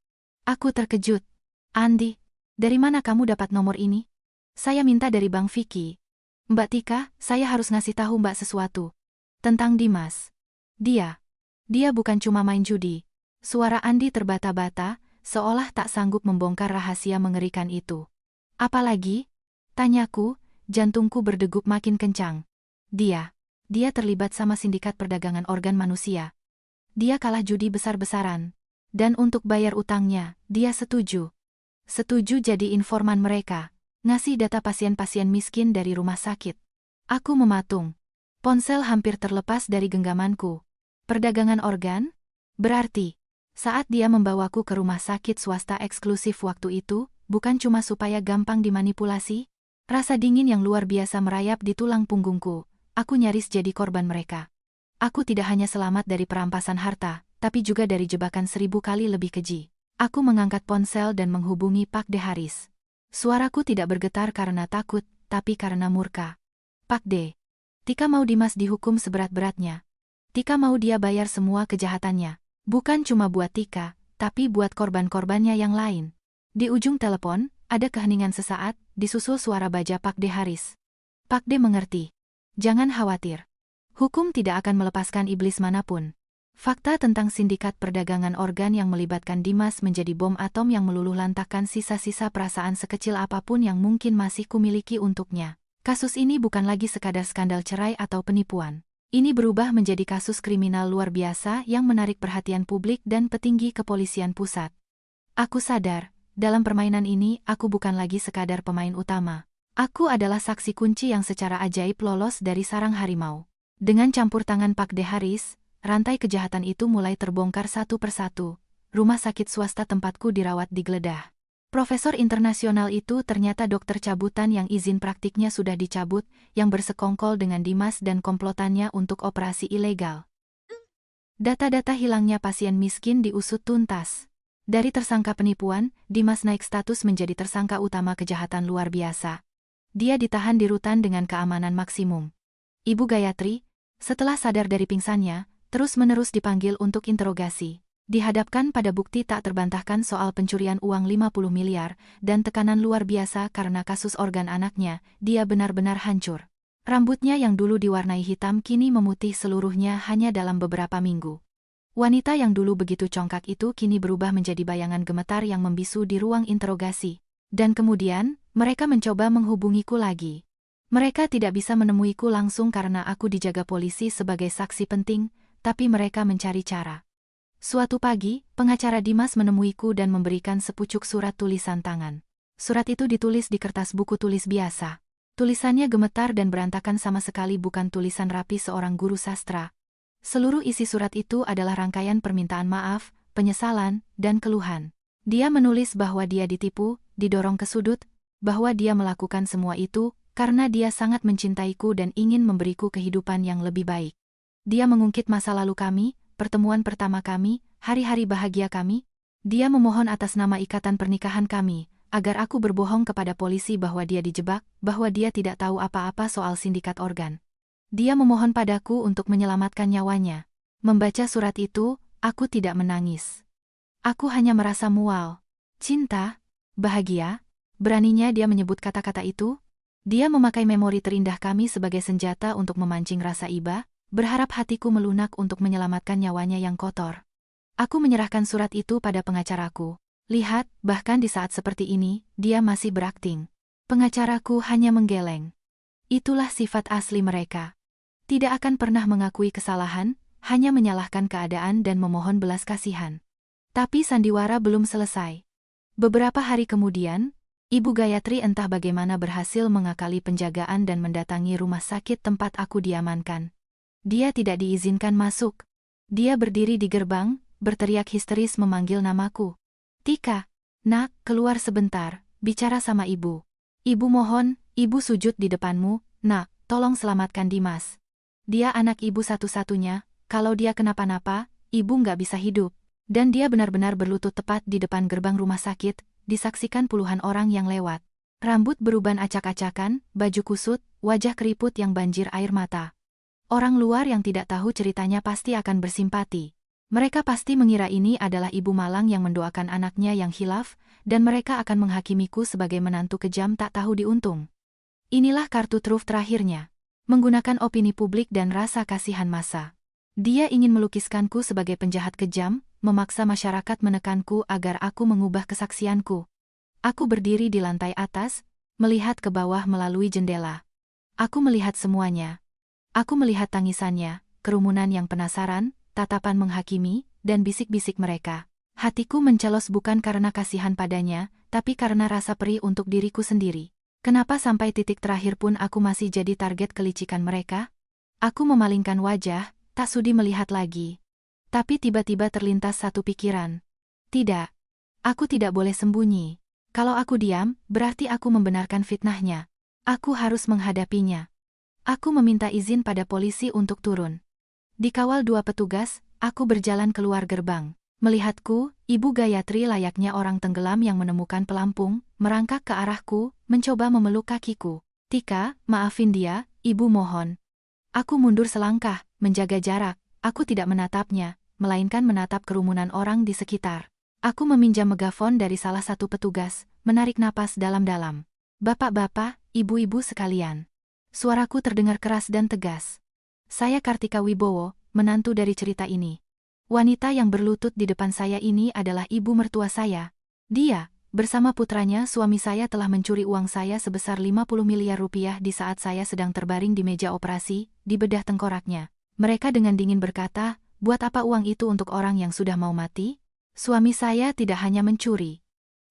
Aku terkejut. Andi, dari mana kamu dapat nomor ini? Saya minta dari Bang Vicky. Mbak Tika, saya harus ngasih tahu Mbak sesuatu. Tentang Dimas. Dia bukan cuma main judi. Suara Andi terbata-bata, seolah tak sanggup membongkar rahasia mengerikan itu. Apalagi? Tanyaku, jantungku berdegup makin kencang. Dia terlibat sama sindikat perdagangan organ manusia. Dia kalah judi besar-besaran. Dan untuk bayar utangnya, dia setuju. Setuju jadi informan mereka. Ngasih data pasien-pasien miskin dari rumah sakit. Aku mematung. Ponsel hampir terlepas dari genggamanku. Perdagangan organ? Berarti, saat dia membawaku ke rumah sakit swasta eksklusif waktu itu, bukan cuma supaya gampang dimanipulasi? Rasa dingin yang luar biasa merayap di tulang punggungku. Aku nyaris jadi korban mereka. Aku tidak hanya selamat dari perampasan harta, tapi juga dari jebakan 1000 kali lebih keji. Aku mengangkat ponsel dan menghubungi Pak De Haris. Suaraku tidak bergetar karena takut, tapi karena murka. Pak De. Tika mau Dimas dihukum seberat-beratnya. Tika mau dia bayar semua kejahatannya. Bukan cuma buat Tika, tapi buat korban-korbannya yang lain. Di ujung telepon, ada keheningan sesaat, disusul suara baja Pak De Haris. Pak De mengerti. Jangan khawatir. Hukum tidak akan melepaskan iblis manapun. Fakta tentang sindikat perdagangan organ yang melibatkan Dimas menjadi bom atom yang meluluhlantahkan sisa-sisa perasaan sekecil apapun yang mungkin masih kumiliki untuknya. Kasus ini bukan lagi sekadar skandal cerai atau penipuan. Ini berubah menjadi kasus kriminal luar biasa yang menarik perhatian publik dan petinggi kepolisian pusat. Aku sadar, dalam permainan ini aku bukan lagi sekadar pemain utama. Aku adalah saksi kunci yang secara ajaib lolos dari sarang harimau. Dengan campur tangan Pak De Haris, rantai kejahatan itu mulai terbongkar satu persatu. Rumah sakit swasta tempatku dirawat digeledah. Profesor internasional itu ternyata dokter cabutan yang izin praktiknya sudah dicabut, yang bersekongkol dengan Dimas dan komplotannya untuk operasi ilegal. Data-data hilangnya pasien miskin diusut tuntas. Dari tersangka penipuan, Dimas naik status menjadi tersangka utama kejahatan luar biasa. Dia ditahan di rutan dengan keamanan maksimum. Ibu Gayatri, setelah sadar dari pingsannya, terus-menerus dipanggil untuk interogasi. Dihadapkan pada bukti tak terbantahkan soal pencurian uang 50 miliar dan tekanan luar biasa karena kasus organ anaknya, dia benar-benar hancur. Rambutnya yang dulu diwarnai hitam kini memutih seluruhnya hanya dalam beberapa minggu. Wanita yang dulu begitu congkak itu kini berubah menjadi bayangan gemetar yang membisu di ruang interogasi. Dan kemudian, mereka mencoba menghubungiku lagi. Mereka tidak bisa menemuiku langsung karena aku dijaga polisi sebagai saksi penting, tapi mereka mencari cara. Suatu pagi, pengacara Dimas menemuiku dan memberikan sepucuk surat tulisan tangan. Surat itu ditulis di kertas buku tulis biasa. Tulisannya gemetar dan berantakan sama sekali bukan tulisan rapi seorang guru sastra. Seluruh isi surat itu adalah rangkaian permintaan maaf, penyesalan, dan keluhan. Dia menulis bahwa dia ditipu, didorong ke sudut, bahwa dia melakukan semua itu karena dia sangat mencintaiku dan ingin memberiku kehidupan yang lebih baik. Dia mengungkit masa lalu kami, pertemuan pertama kami, hari-hari bahagia kami. Dia memohon atas nama ikatan pernikahan kami, agar aku berbohong kepada polisi bahwa dia dijebak, bahwa dia tidak tahu apa-apa soal sindikat organ. Dia memohon padaku untuk menyelamatkan nyawanya. Membaca surat itu, aku tidak menangis. Aku hanya merasa mual. Cinta? Bahagia? Beraninya dia menyebut kata-kata itu? Dia memakai memori terindah kami sebagai senjata untuk memancing rasa iba, berharap hatiku melunak untuk menyelamatkan nyawanya yang kotor. Aku menyerahkan surat itu pada pengacaraku. Lihat, bahkan di saat seperti ini, dia masih berakting. Pengacaraku hanya menggeleng. Itulah sifat asli mereka. Tidak akan pernah mengakui kesalahan, hanya menyalahkan keadaan dan memohon belas kasihan. Tapi sandiwara belum selesai. Beberapa hari kemudian, Ibu Gayatri entah bagaimana berhasil mengakali penjagaan dan mendatangi rumah sakit tempat aku diamankan. Dia tidak diizinkan masuk. Dia berdiri di gerbang, berteriak histeris memanggil namaku. Tika, nak, keluar sebentar, bicara sama ibu. Ibu mohon, ibu sujud di depanmu, nak, Tolong selamatkan Dimas. Dia anak ibu satu-satunya, kalau dia kenapa-napa, ibu nggak bisa hidup. Dan dia benar-benar berlutut tepat di depan gerbang rumah sakit, disaksikan puluhan orang yang lewat. Rambut beruban acak-acakan, baju kusut, wajah keriput yang banjir air mata. Orang luar yang tidak tahu ceritanya pasti akan bersimpati. Mereka pasti mengira ini adalah ibu malang yang mendoakan anaknya yang hilaf, dan mereka akan menghakimiku sebagai menantu kejam tak tahu diuntung. Inilah kartu truf terakhirnya. Menggunakan opini publik dan rasa kasihan massa. Dia ingin melukiskanku sebagai penjahat kejam, memaksa masyarakat menekanku agar aku mengubah kesaksianku. Aku berdiri di lantai atas, melihat ke bawah melalui jendela. Aku melihat semuanya. Aku melihat tangisannya, kerumunan yang penasaran, tatapan menghakimi, dan bisik-bisik mereka. Hatiku mencelos bukan karena kasihan padanya, tapi karena rasa perih untuk diriku sendiri. Kenapa sampai titik terakhir pun aku masih jadi target kelicikan mereka? Aku memalingkan wajah, tak sudi melihat lagi. Tapi tiba-tiba terlintas satu pikiran. Tidak. Aku tidak boleh sembunyi. Kalau aku diam, berarti aku membenarkan fitnahnya. Aku harus menghadapinya. Aku meminta izin pada polisi untuk turun. Dikawal 2 petugas, aku berjalan keluar gerbang. Melihatku, Ibu Gayatri layaknya orang tenggelam yang menemukan pelampung, merangkak ke arahku, mencoba memeluk kakiku. "Tika, maafin dia, Ibu mohon." Aku mundur selangkah, menjaga jarak. Aku tidak menatapnya, melainkan menatap kerumunan orang di sekitar. Aku meminjam megafon dari salah satu petugas, menarik napas dalam-dalam. "Bapak-bapak, ibu-ibu sekalian." Suaraku terdengar keras dan tegas. "Saya Kartika Wibowo, menantu dari cerita ini. Wanita yang berlutut di depan saya ini adalah ibu mertua saya. Dia, bersama putranya suami saya telah mencuri uang saya sebesar 50 miliar rupiah di saat saya sedang terbaring di meja operasi, di bedah tengkoraknya. Mereka dengan dingin berkata, buat apa uang itu untuk orang yang sudah mau mati? Suami saya tidak hanya mencuri.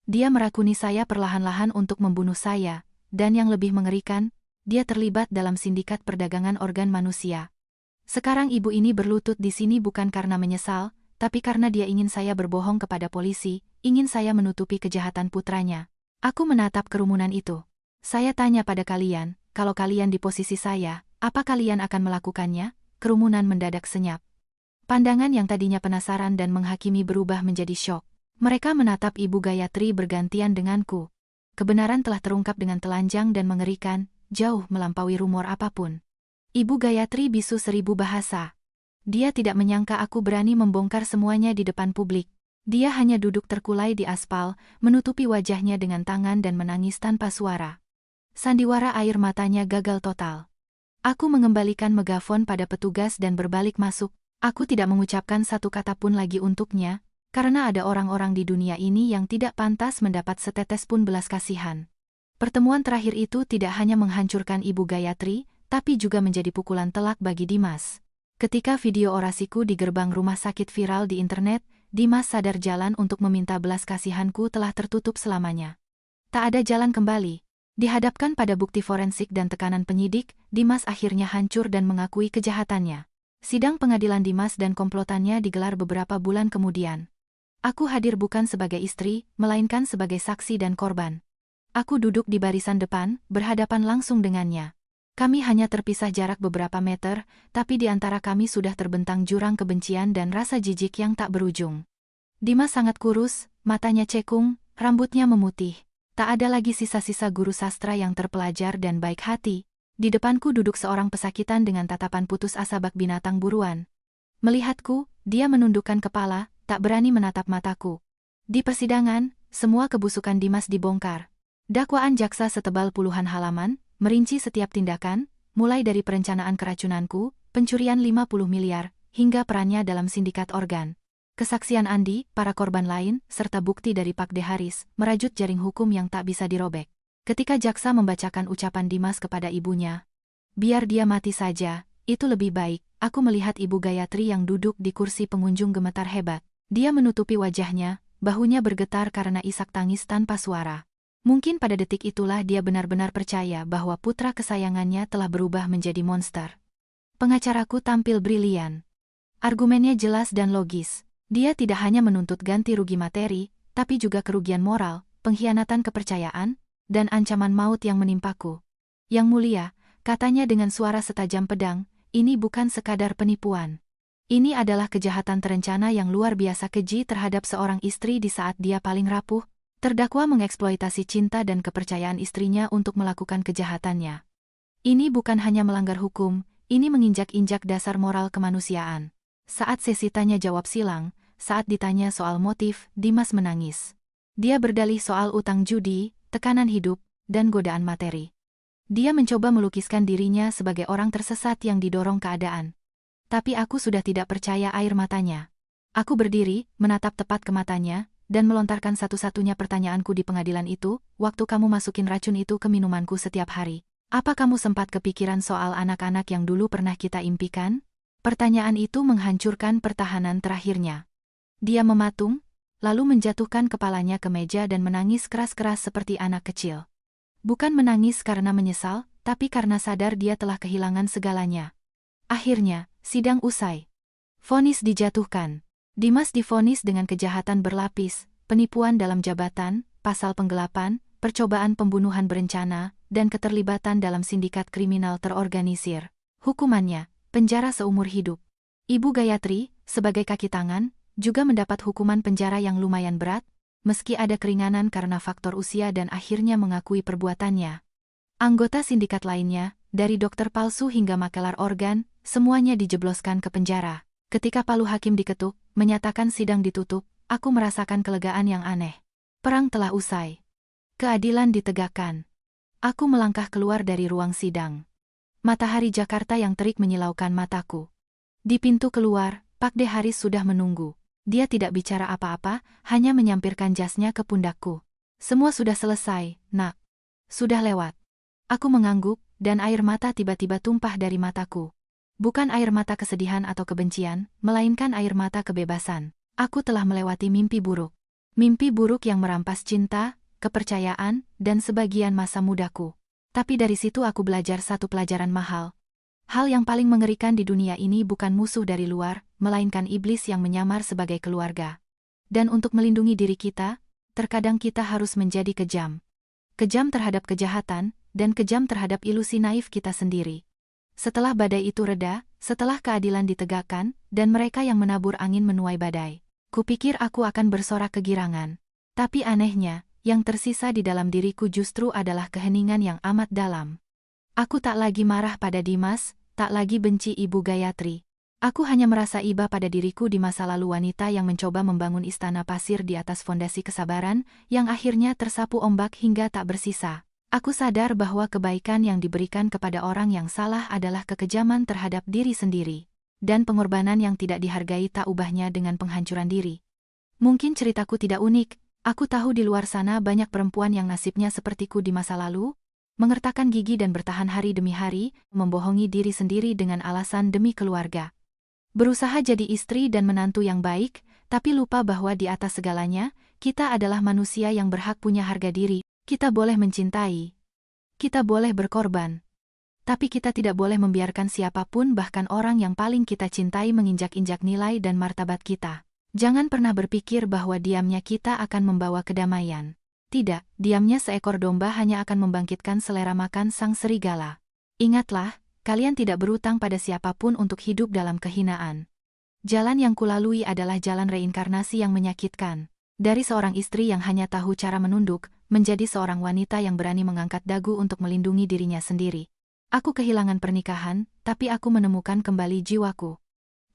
Dia merakuni saya perlahan-lahan untuk membunuh saya, dan yang lebih mengerikan, dia terlibat dalam sindikat perdagangan organ manusia. Sekarang ibu ini berlutut di sini bukan karena menyesal, tapi karena dia ingin saya berbohong kepada polisi, ingin saya menutupi kejahatan putranya." Aku menatap kerumunan itu. "Saya tanya pada kalian, kalau kalian di posisi saya, apa kalian akan melakukannya?" Kerumunan mendadak senyap. Pandangan yang tadinya penasaran dan menghakimi berubah menjadi syok. Mereka menatap Ibu Gayatri bergantian denganku. Kebenaran telah terungkap dengan telanjang dan mengerikan, jauh melampaui rumor apapun. Ibu Gayatri bisu 1000 bahasa. Dia tidak menyangka aku berani membongkar semuanya di depan publik. Dia hanya duduk terkulai di aspal, menutupi wajahnya dengan tangan dan menangis tanpa suara. Sandiwara air matanya gagal total. Aku mengembalikan megafon pada petugas dan berbalik masuk. Aku tidak mengucapkan satu kata pun lagi untuknya, karena ada orang-orang di dunia ini yang tidak pantas mendapat setetes pun belas kasihan. Pertemuan terakhir itu tidak hanya menghancurkan Ibu Gayatri, tapi juga menjadi pukulan telak bagi Dimas. Ketika video orasiku di gerbang rumah sakit viral di internet, Dimas sadar jalan untuk meminta belas kasihanku telah tertutup selamanya. Tak ada jalan kembali. Dihadapkan pada bukti forensik dan tekanan penyidik, Dimas akhirnya hancur dan mengakui kejahatannya. Sidang pengadilan Dimas dan komplotannya digelar beberapa bulan kemudian. Aku hadir bukan sebagai istri, melainkan sebagai saksi dan korban. Aku duduk di barisan depan, berhadapan langsung dengannya. Kami hanya terpisah jarak beberapa meter, tapi di antara kami sudah terbentang jurang kebencian dan rasa jijik yang tak berujung. Dimas sangat kurus, matanya cekung, rambutnya memutih. Tak ada lagi sisa-sisa guru sastra yang terpelajar dan baik hati. Di depanku duduk seorang pesakitan dengan tatapan putus asa bak binatang buruan. Melihatku, dia menundukkan kepala, tak berani menatap mataku. Di persidangan, semua kebusukan Dimas dibongkar. Dakwaan jaksa setebal puluhan halaman, merinci setiap tindakan, mulai dari perencanaan keracunanku, pencurian 50 miliar, hingga perannya dalam sindikat organ. Kesaksian Andi, para korban lain, serta bukti dari Pak De Haris, merajut jaring hukum yang tak bisa dirobek. Ketika jaksa membacakan ucapan Dimas kepada ibunya, "Biar dia mati saja, itu lebih baik," aku melihat Ibu Gayatri yang duduk di kursi pengunjung gemetar hebat. Dia menutupi wajahnya, bahunya bergetar karena isak tangis tanpa suara. Mungkin pada detik itulah dia benar-benar percaya bahwa putra kesayangannya telah berubah menjadi monster. Pengacaraku tampil brilian. Argumennya jelas dan logis. Dia tidak hanya menuntut ganti rugi materi, tapi juga kerugian moral, pengkhianatan kepercayaan, dan ancaman maut yang menimpaku. "Yang mulia, katanya dengan suara setajam pedang, ini bukan sekadar penipuan. Ini adalah kejahatan terencana yang luar biasa keji terhadap seorang istri di saat dia paling rapuh. Terdakwa mengeksploitasi cinta dan kepercayaan istrinya untuk melakukan kejahatannya. Ini bukan hanya melanggar hukum, ini menginjak-injak dasar moral kemanusiaan. Saat sesi tanya jawab silang, saat ditanya soal motif, Dimas menangis. Dia berdalih soal utang judi, tekanan hidup, dan godaan materi. Dia mencoba melukiskan dirinya sebagai orang tersesat yang didorong keadaan. Tapi aku sudah tidak percaya air matanya. Aku berdiri, menatap tepat ke matanya, dan melontarkan satu-satunya pertanyaanku di pengadilan itu, waktu kamu masukin racun itu ke minumanku setiap hari. Apa kamu sempat kepikiran soal anak-anak yang dulu pernah kita impikan? Pertanyaan itu menghancurkan pertahanan terakhirnya. Dia mematung, lalu menjatuhkan kepalanya ke meja dan menangis keras-keras seperti anak kecil. Bukan menangis karena menyesal, tapi karena sadar dia telah kehilangan segalanya. Akhirnya, sidang usai. Vonis dijatuhkan. Dimas divonis dengan kejahatan berlapis, penipuan dalam jabatan, pasal penggelapan, percobaan pembunuhan berencana, dan keterlibatan dalam sindikat kriminal terorganisir. Hukumannya, penjara seumur hidup. Ibu Gayatri, sebagai kaki tangan, juga mendapat hukuman penjara yang lumayan berat, meski ada keringanan karena faktor usia dan akhirnya mengakui perbuatannya. Anggota sindikat lainnya, dari dokter palsu hingga makelar organ, semuanya dijebloskan ke penjara. Ketika palu hakim diketuk, menyatakan sidang ditutup, aku merasakan kelegaan yang aneh. Perang telah usai. Keadilan ditegakkan. Aku melangkah keluar dari ruang sidang. Matahari Jakarta yang terik menyilaukan mataku. Di pintu keluar, Pak De Haris sudah menunggu. Dia tidak bicara apa-apa, hanya menyampirkan jasnya ke pundakku. Semua sudah selesai, nak. Sudah lewat. Aku mengangguk, dan air mata tiba-tiba tumpah dari mataku. Bukan air mata kesedihan atau kebencian, melainkan air mata kebebasan. Aku telah melewati mimpi buruk. Mimpi buruk yang merampas cinta, kepercayaan, dan sebagian masa mudaku. Tapi dari situ aku belajar satu pelajaran mahal. Hal yang paling mengerikan di dunia ini bukan musuh dari luar, melainkan iblis yang menyamar sebagai keluarga. Dan untuk melindungi diri kita, terkadang kita harus menjadi kejam. Kejam terhadap kejahatan, dan kejam terhadap ilusi naif kita sendiri. Setelah badai itu reda, setelah keadilan ditegakkan, dan mereka yang menabur angin menuai badai, kupikir aku akan bersorak kegirangan. Tapi anehnya, yang tersisa di dalam diriku justru adalah keheningan yang amat dalam. Aku tak lagi marah pada Dimas, tak lagi benci Ibu Gayatri. Aku hanya merasa iba pada diriku di masa lalu wanita yang mencoba membangun istana pasir di atas fondasi kesabaran, yang akhirnya tersapu ombak hingga tak bersisa. Aku sadar bahwa kebaikan yang diberikan kepada orang yang salah adalah kekejaman terhadap diri sendiri. Dan pengorbanan yang tidak dihargai tak ubahnya dengan penghancuran diri. Mungkin ceritaku tidak unik, aku tahu di luar sana banyak perempuan yang nasibnya sepertiku di masa lalu, mengertakkan gigi dan bertahan hari demi hari, membohongi diri sendiri dengan alasan demi keluarga. Berusaha jadi istri dan menantu yang baik, tapi lupa bahwa di atas segalanya, kita adalah manusia yang berhak punya harga diri. Kita boleh mencintai. Kita boleh berkorban. Tapi kita tidak boleh membiarkan siapapun bahkan orang yang paling kita cintai menginjak-injak nilai dan martabat kita. Jangan pernah berpikir bahwa diamnya kita akan membawa kedamaian. Tidak, diamnya seekor domba hanya akan membangkitkan selera makan sang serigala. Ingatlah, kalian tidak berutang pada siapapun untuk hidup dalam kehinaan. Jalan yang kulalui adalah jalan reinkarnasi yang menyakitkan. Dari seorang istri yang hanya tahu cara menunduk, menjadi seorang wanita yang berani mengangkat dagu untuk melindungi dirinya sendiri. Aku kehilangan pernikahan, tapi aku menemukan kembali jiwaku.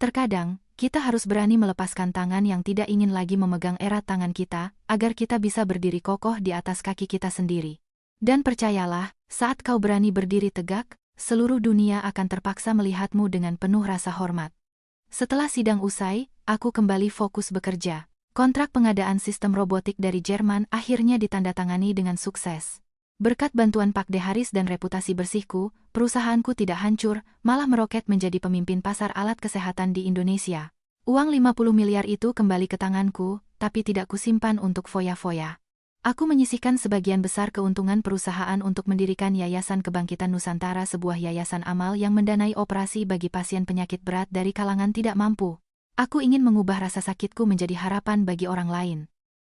Terkadang, kita harus berani melepaskan tangan yang tidak ingin lagi memegang erat tangan kita, agar kita bisa berdiri kokoh di atas kaki kita sendiri. Dan percayalah, saat kau berani berdiri tegak, seluruh dunia akan terpaksa melihatmu dengan penuh rasa hormat. Setelah sidang usai, aku kembali fokus bekerja. Kontrak pengadaan sistem robotik dari Jerman akhirnya ditandatangani dengan sukses. Berkat bantuan Pak De Haris dan reputasi bersihku, perusahaanku tidak hancur, malah meroket menjadi pemimpin pasar alat kesehatan di Indonesia. Uang 50 miliar itu kembali ke tanganku, tapi tidak kusimpan untuk foya-foya. Aku menyisihkan sebagian besar keuntungan perusahaan untuk mendirikan Yayasan Kebangkitan Nusantara, sebuah yayasan amal yang mendanai operasi bagi pasien penyakit berat dari kalangan tidak mampu. Aku ingin mengubah rasa sakitku menjadi harapan bagi orang lain.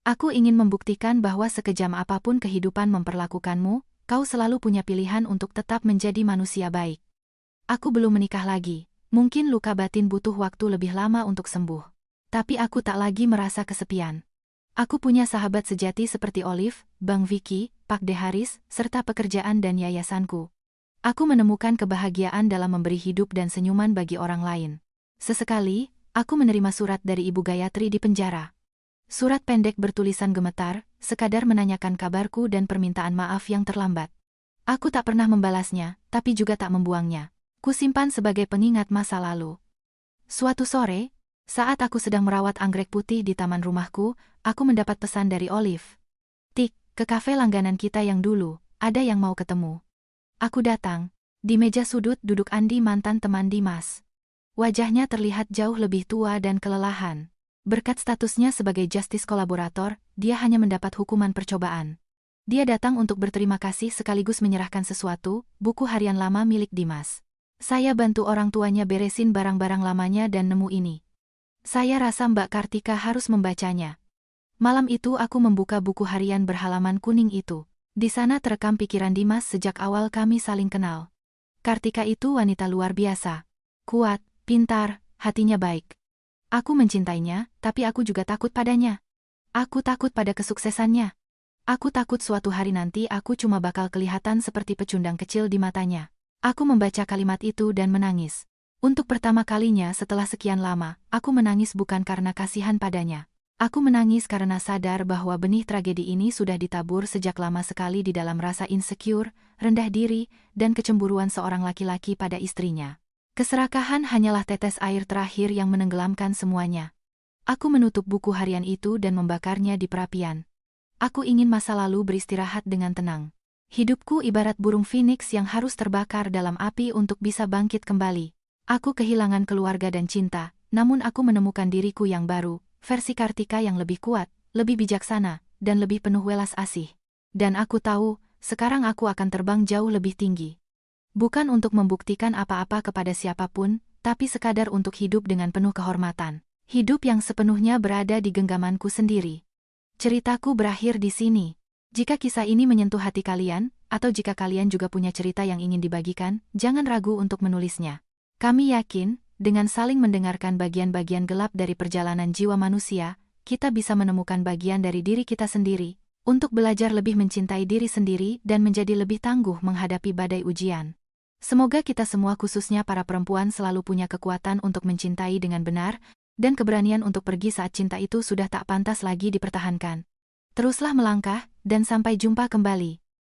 Aku ingin membuktikan bahwa sekejam apapun kehidupan memperlakukanmu, kau selalu punya pilihan untuk tetap menjadi manusia baik. Aku belum menikah lagi, mungkin luka batin butuh waktu lebih lama untuk sembuh. Tapi aku tak lagi merasa kesepian. Aku punya sahabat sejati seperti Olive, Bang Vicky, Pak De Haris, serta pekerjaan dan yayasanku. Aku menemukan kebahagiaan dalam memberi hidup dan senyuman bagi orang lain. Sesekali, aku menerima surat dari Ibu Gayatri di penjara. Surat pendek bertulisan gemetar, sekadar menanyakan kabarku dan permintaan maaf yang terlambat. Aku tak pernah membalasnya, tapi juga tak membuangnya. Kusimpan sebagai pengingat masa lalu. Suatu sore, saat aku sedang merawat anggrek putih di taman rumahku, aku mendapat pesan dari Olive. "Tik, ke kafe langganan kita yang dulu, ada yang mau ketemu." Aku datang. Di meja sudut duduk Andi, mantan teman Dimas. Wajahnya terlihat jauh lebih tua dan kelelahan. Berkat statusnya sebagai justice kolaborator, dia hanya mendapat hukuman percobaan. Dia datang untuk berterima kasih sekaligus menyerahkan sesuatu, buku harian lama milik Dimas. "Saya bantu orang tuanya beresin barang-barang lamanya dan nemu ini. Saya rasa Mbak Kartika harus membacanya." Malam itu aku membuka buku harian berhalaman kuning itu. Di sana terekam pikiran Dimas sejak awal kami saling kenal. Kartika itu wanita luar biasa. Kuat, pintar, hatinya baik. Aku mencintainya, tapi aku juga takut padanya. Aku takut pada kesuksesannya. Aku takut suatu hari nanti aku cuma bakal kelihatan seperti pecundang kecil di matanya. Aku membaca kalimat itu dan menangis. Untuk pertama kalinya setelah sekian lama, aku menangis bukan karena kasihan padanya. Aku menangis karena sadar bahwa benih tragedi ini sudah ditabur sejak lama sekali di dalam rasa insecure, rendah diri, dan kecemburuan seorang laki-laki pada istrinya. Keserakahan hanyalah tetes air terakhir yang menenggelamkan semuanya. Aku menutup buku harian itu dan membakarnya di perapian. Aku ingin masa lalu beristirahat dengan tenang. Hidupku ibarat burung phoenix yang harus terbakar dalam api untuk bisa bangkit kembali. Aku kehilangan keluarga dan cinta, namun aku menemukan diriku yang baru, versi Kartika yang lebih kuat, lebih bijaksana, dan lebih penuh welas asih. Dan aku tahu, sekarang aku akan terbang jauh lebih tinggi. Bukan untuk membuktikan apa-apa kepada siapapun, tapi sekadar untuk hidup dengan penuh kehormatan. Hidup yang sepenuhnya berada di genggamanku sendiri. Ceritaku berakhir di sini. Jika kisah ini menyentuh hati kalian, atau jika kalian juga punya cerita yang ingin dibagikan, jangan ragu untuk menulisnya. Kami yakin, dengan saling mendengarkan bagian-bagian gelap dari perjalanan jiwa manusia, kita bisa menemukan bagian dari diri kita sendiri, untuk belajar lebih mencintai diri sendiri dan menjadi lebih tangguh menghadapi badai ujian. Semoga kita semua khususnya para perempuan selalu punya kekuatan untuk mencintai dengan benar, dan keberanian untuk pergi saat cinta itu sudah tak pantas lagi dipertahankan. Teruslah melangkah, dan sampai jumpa kembali.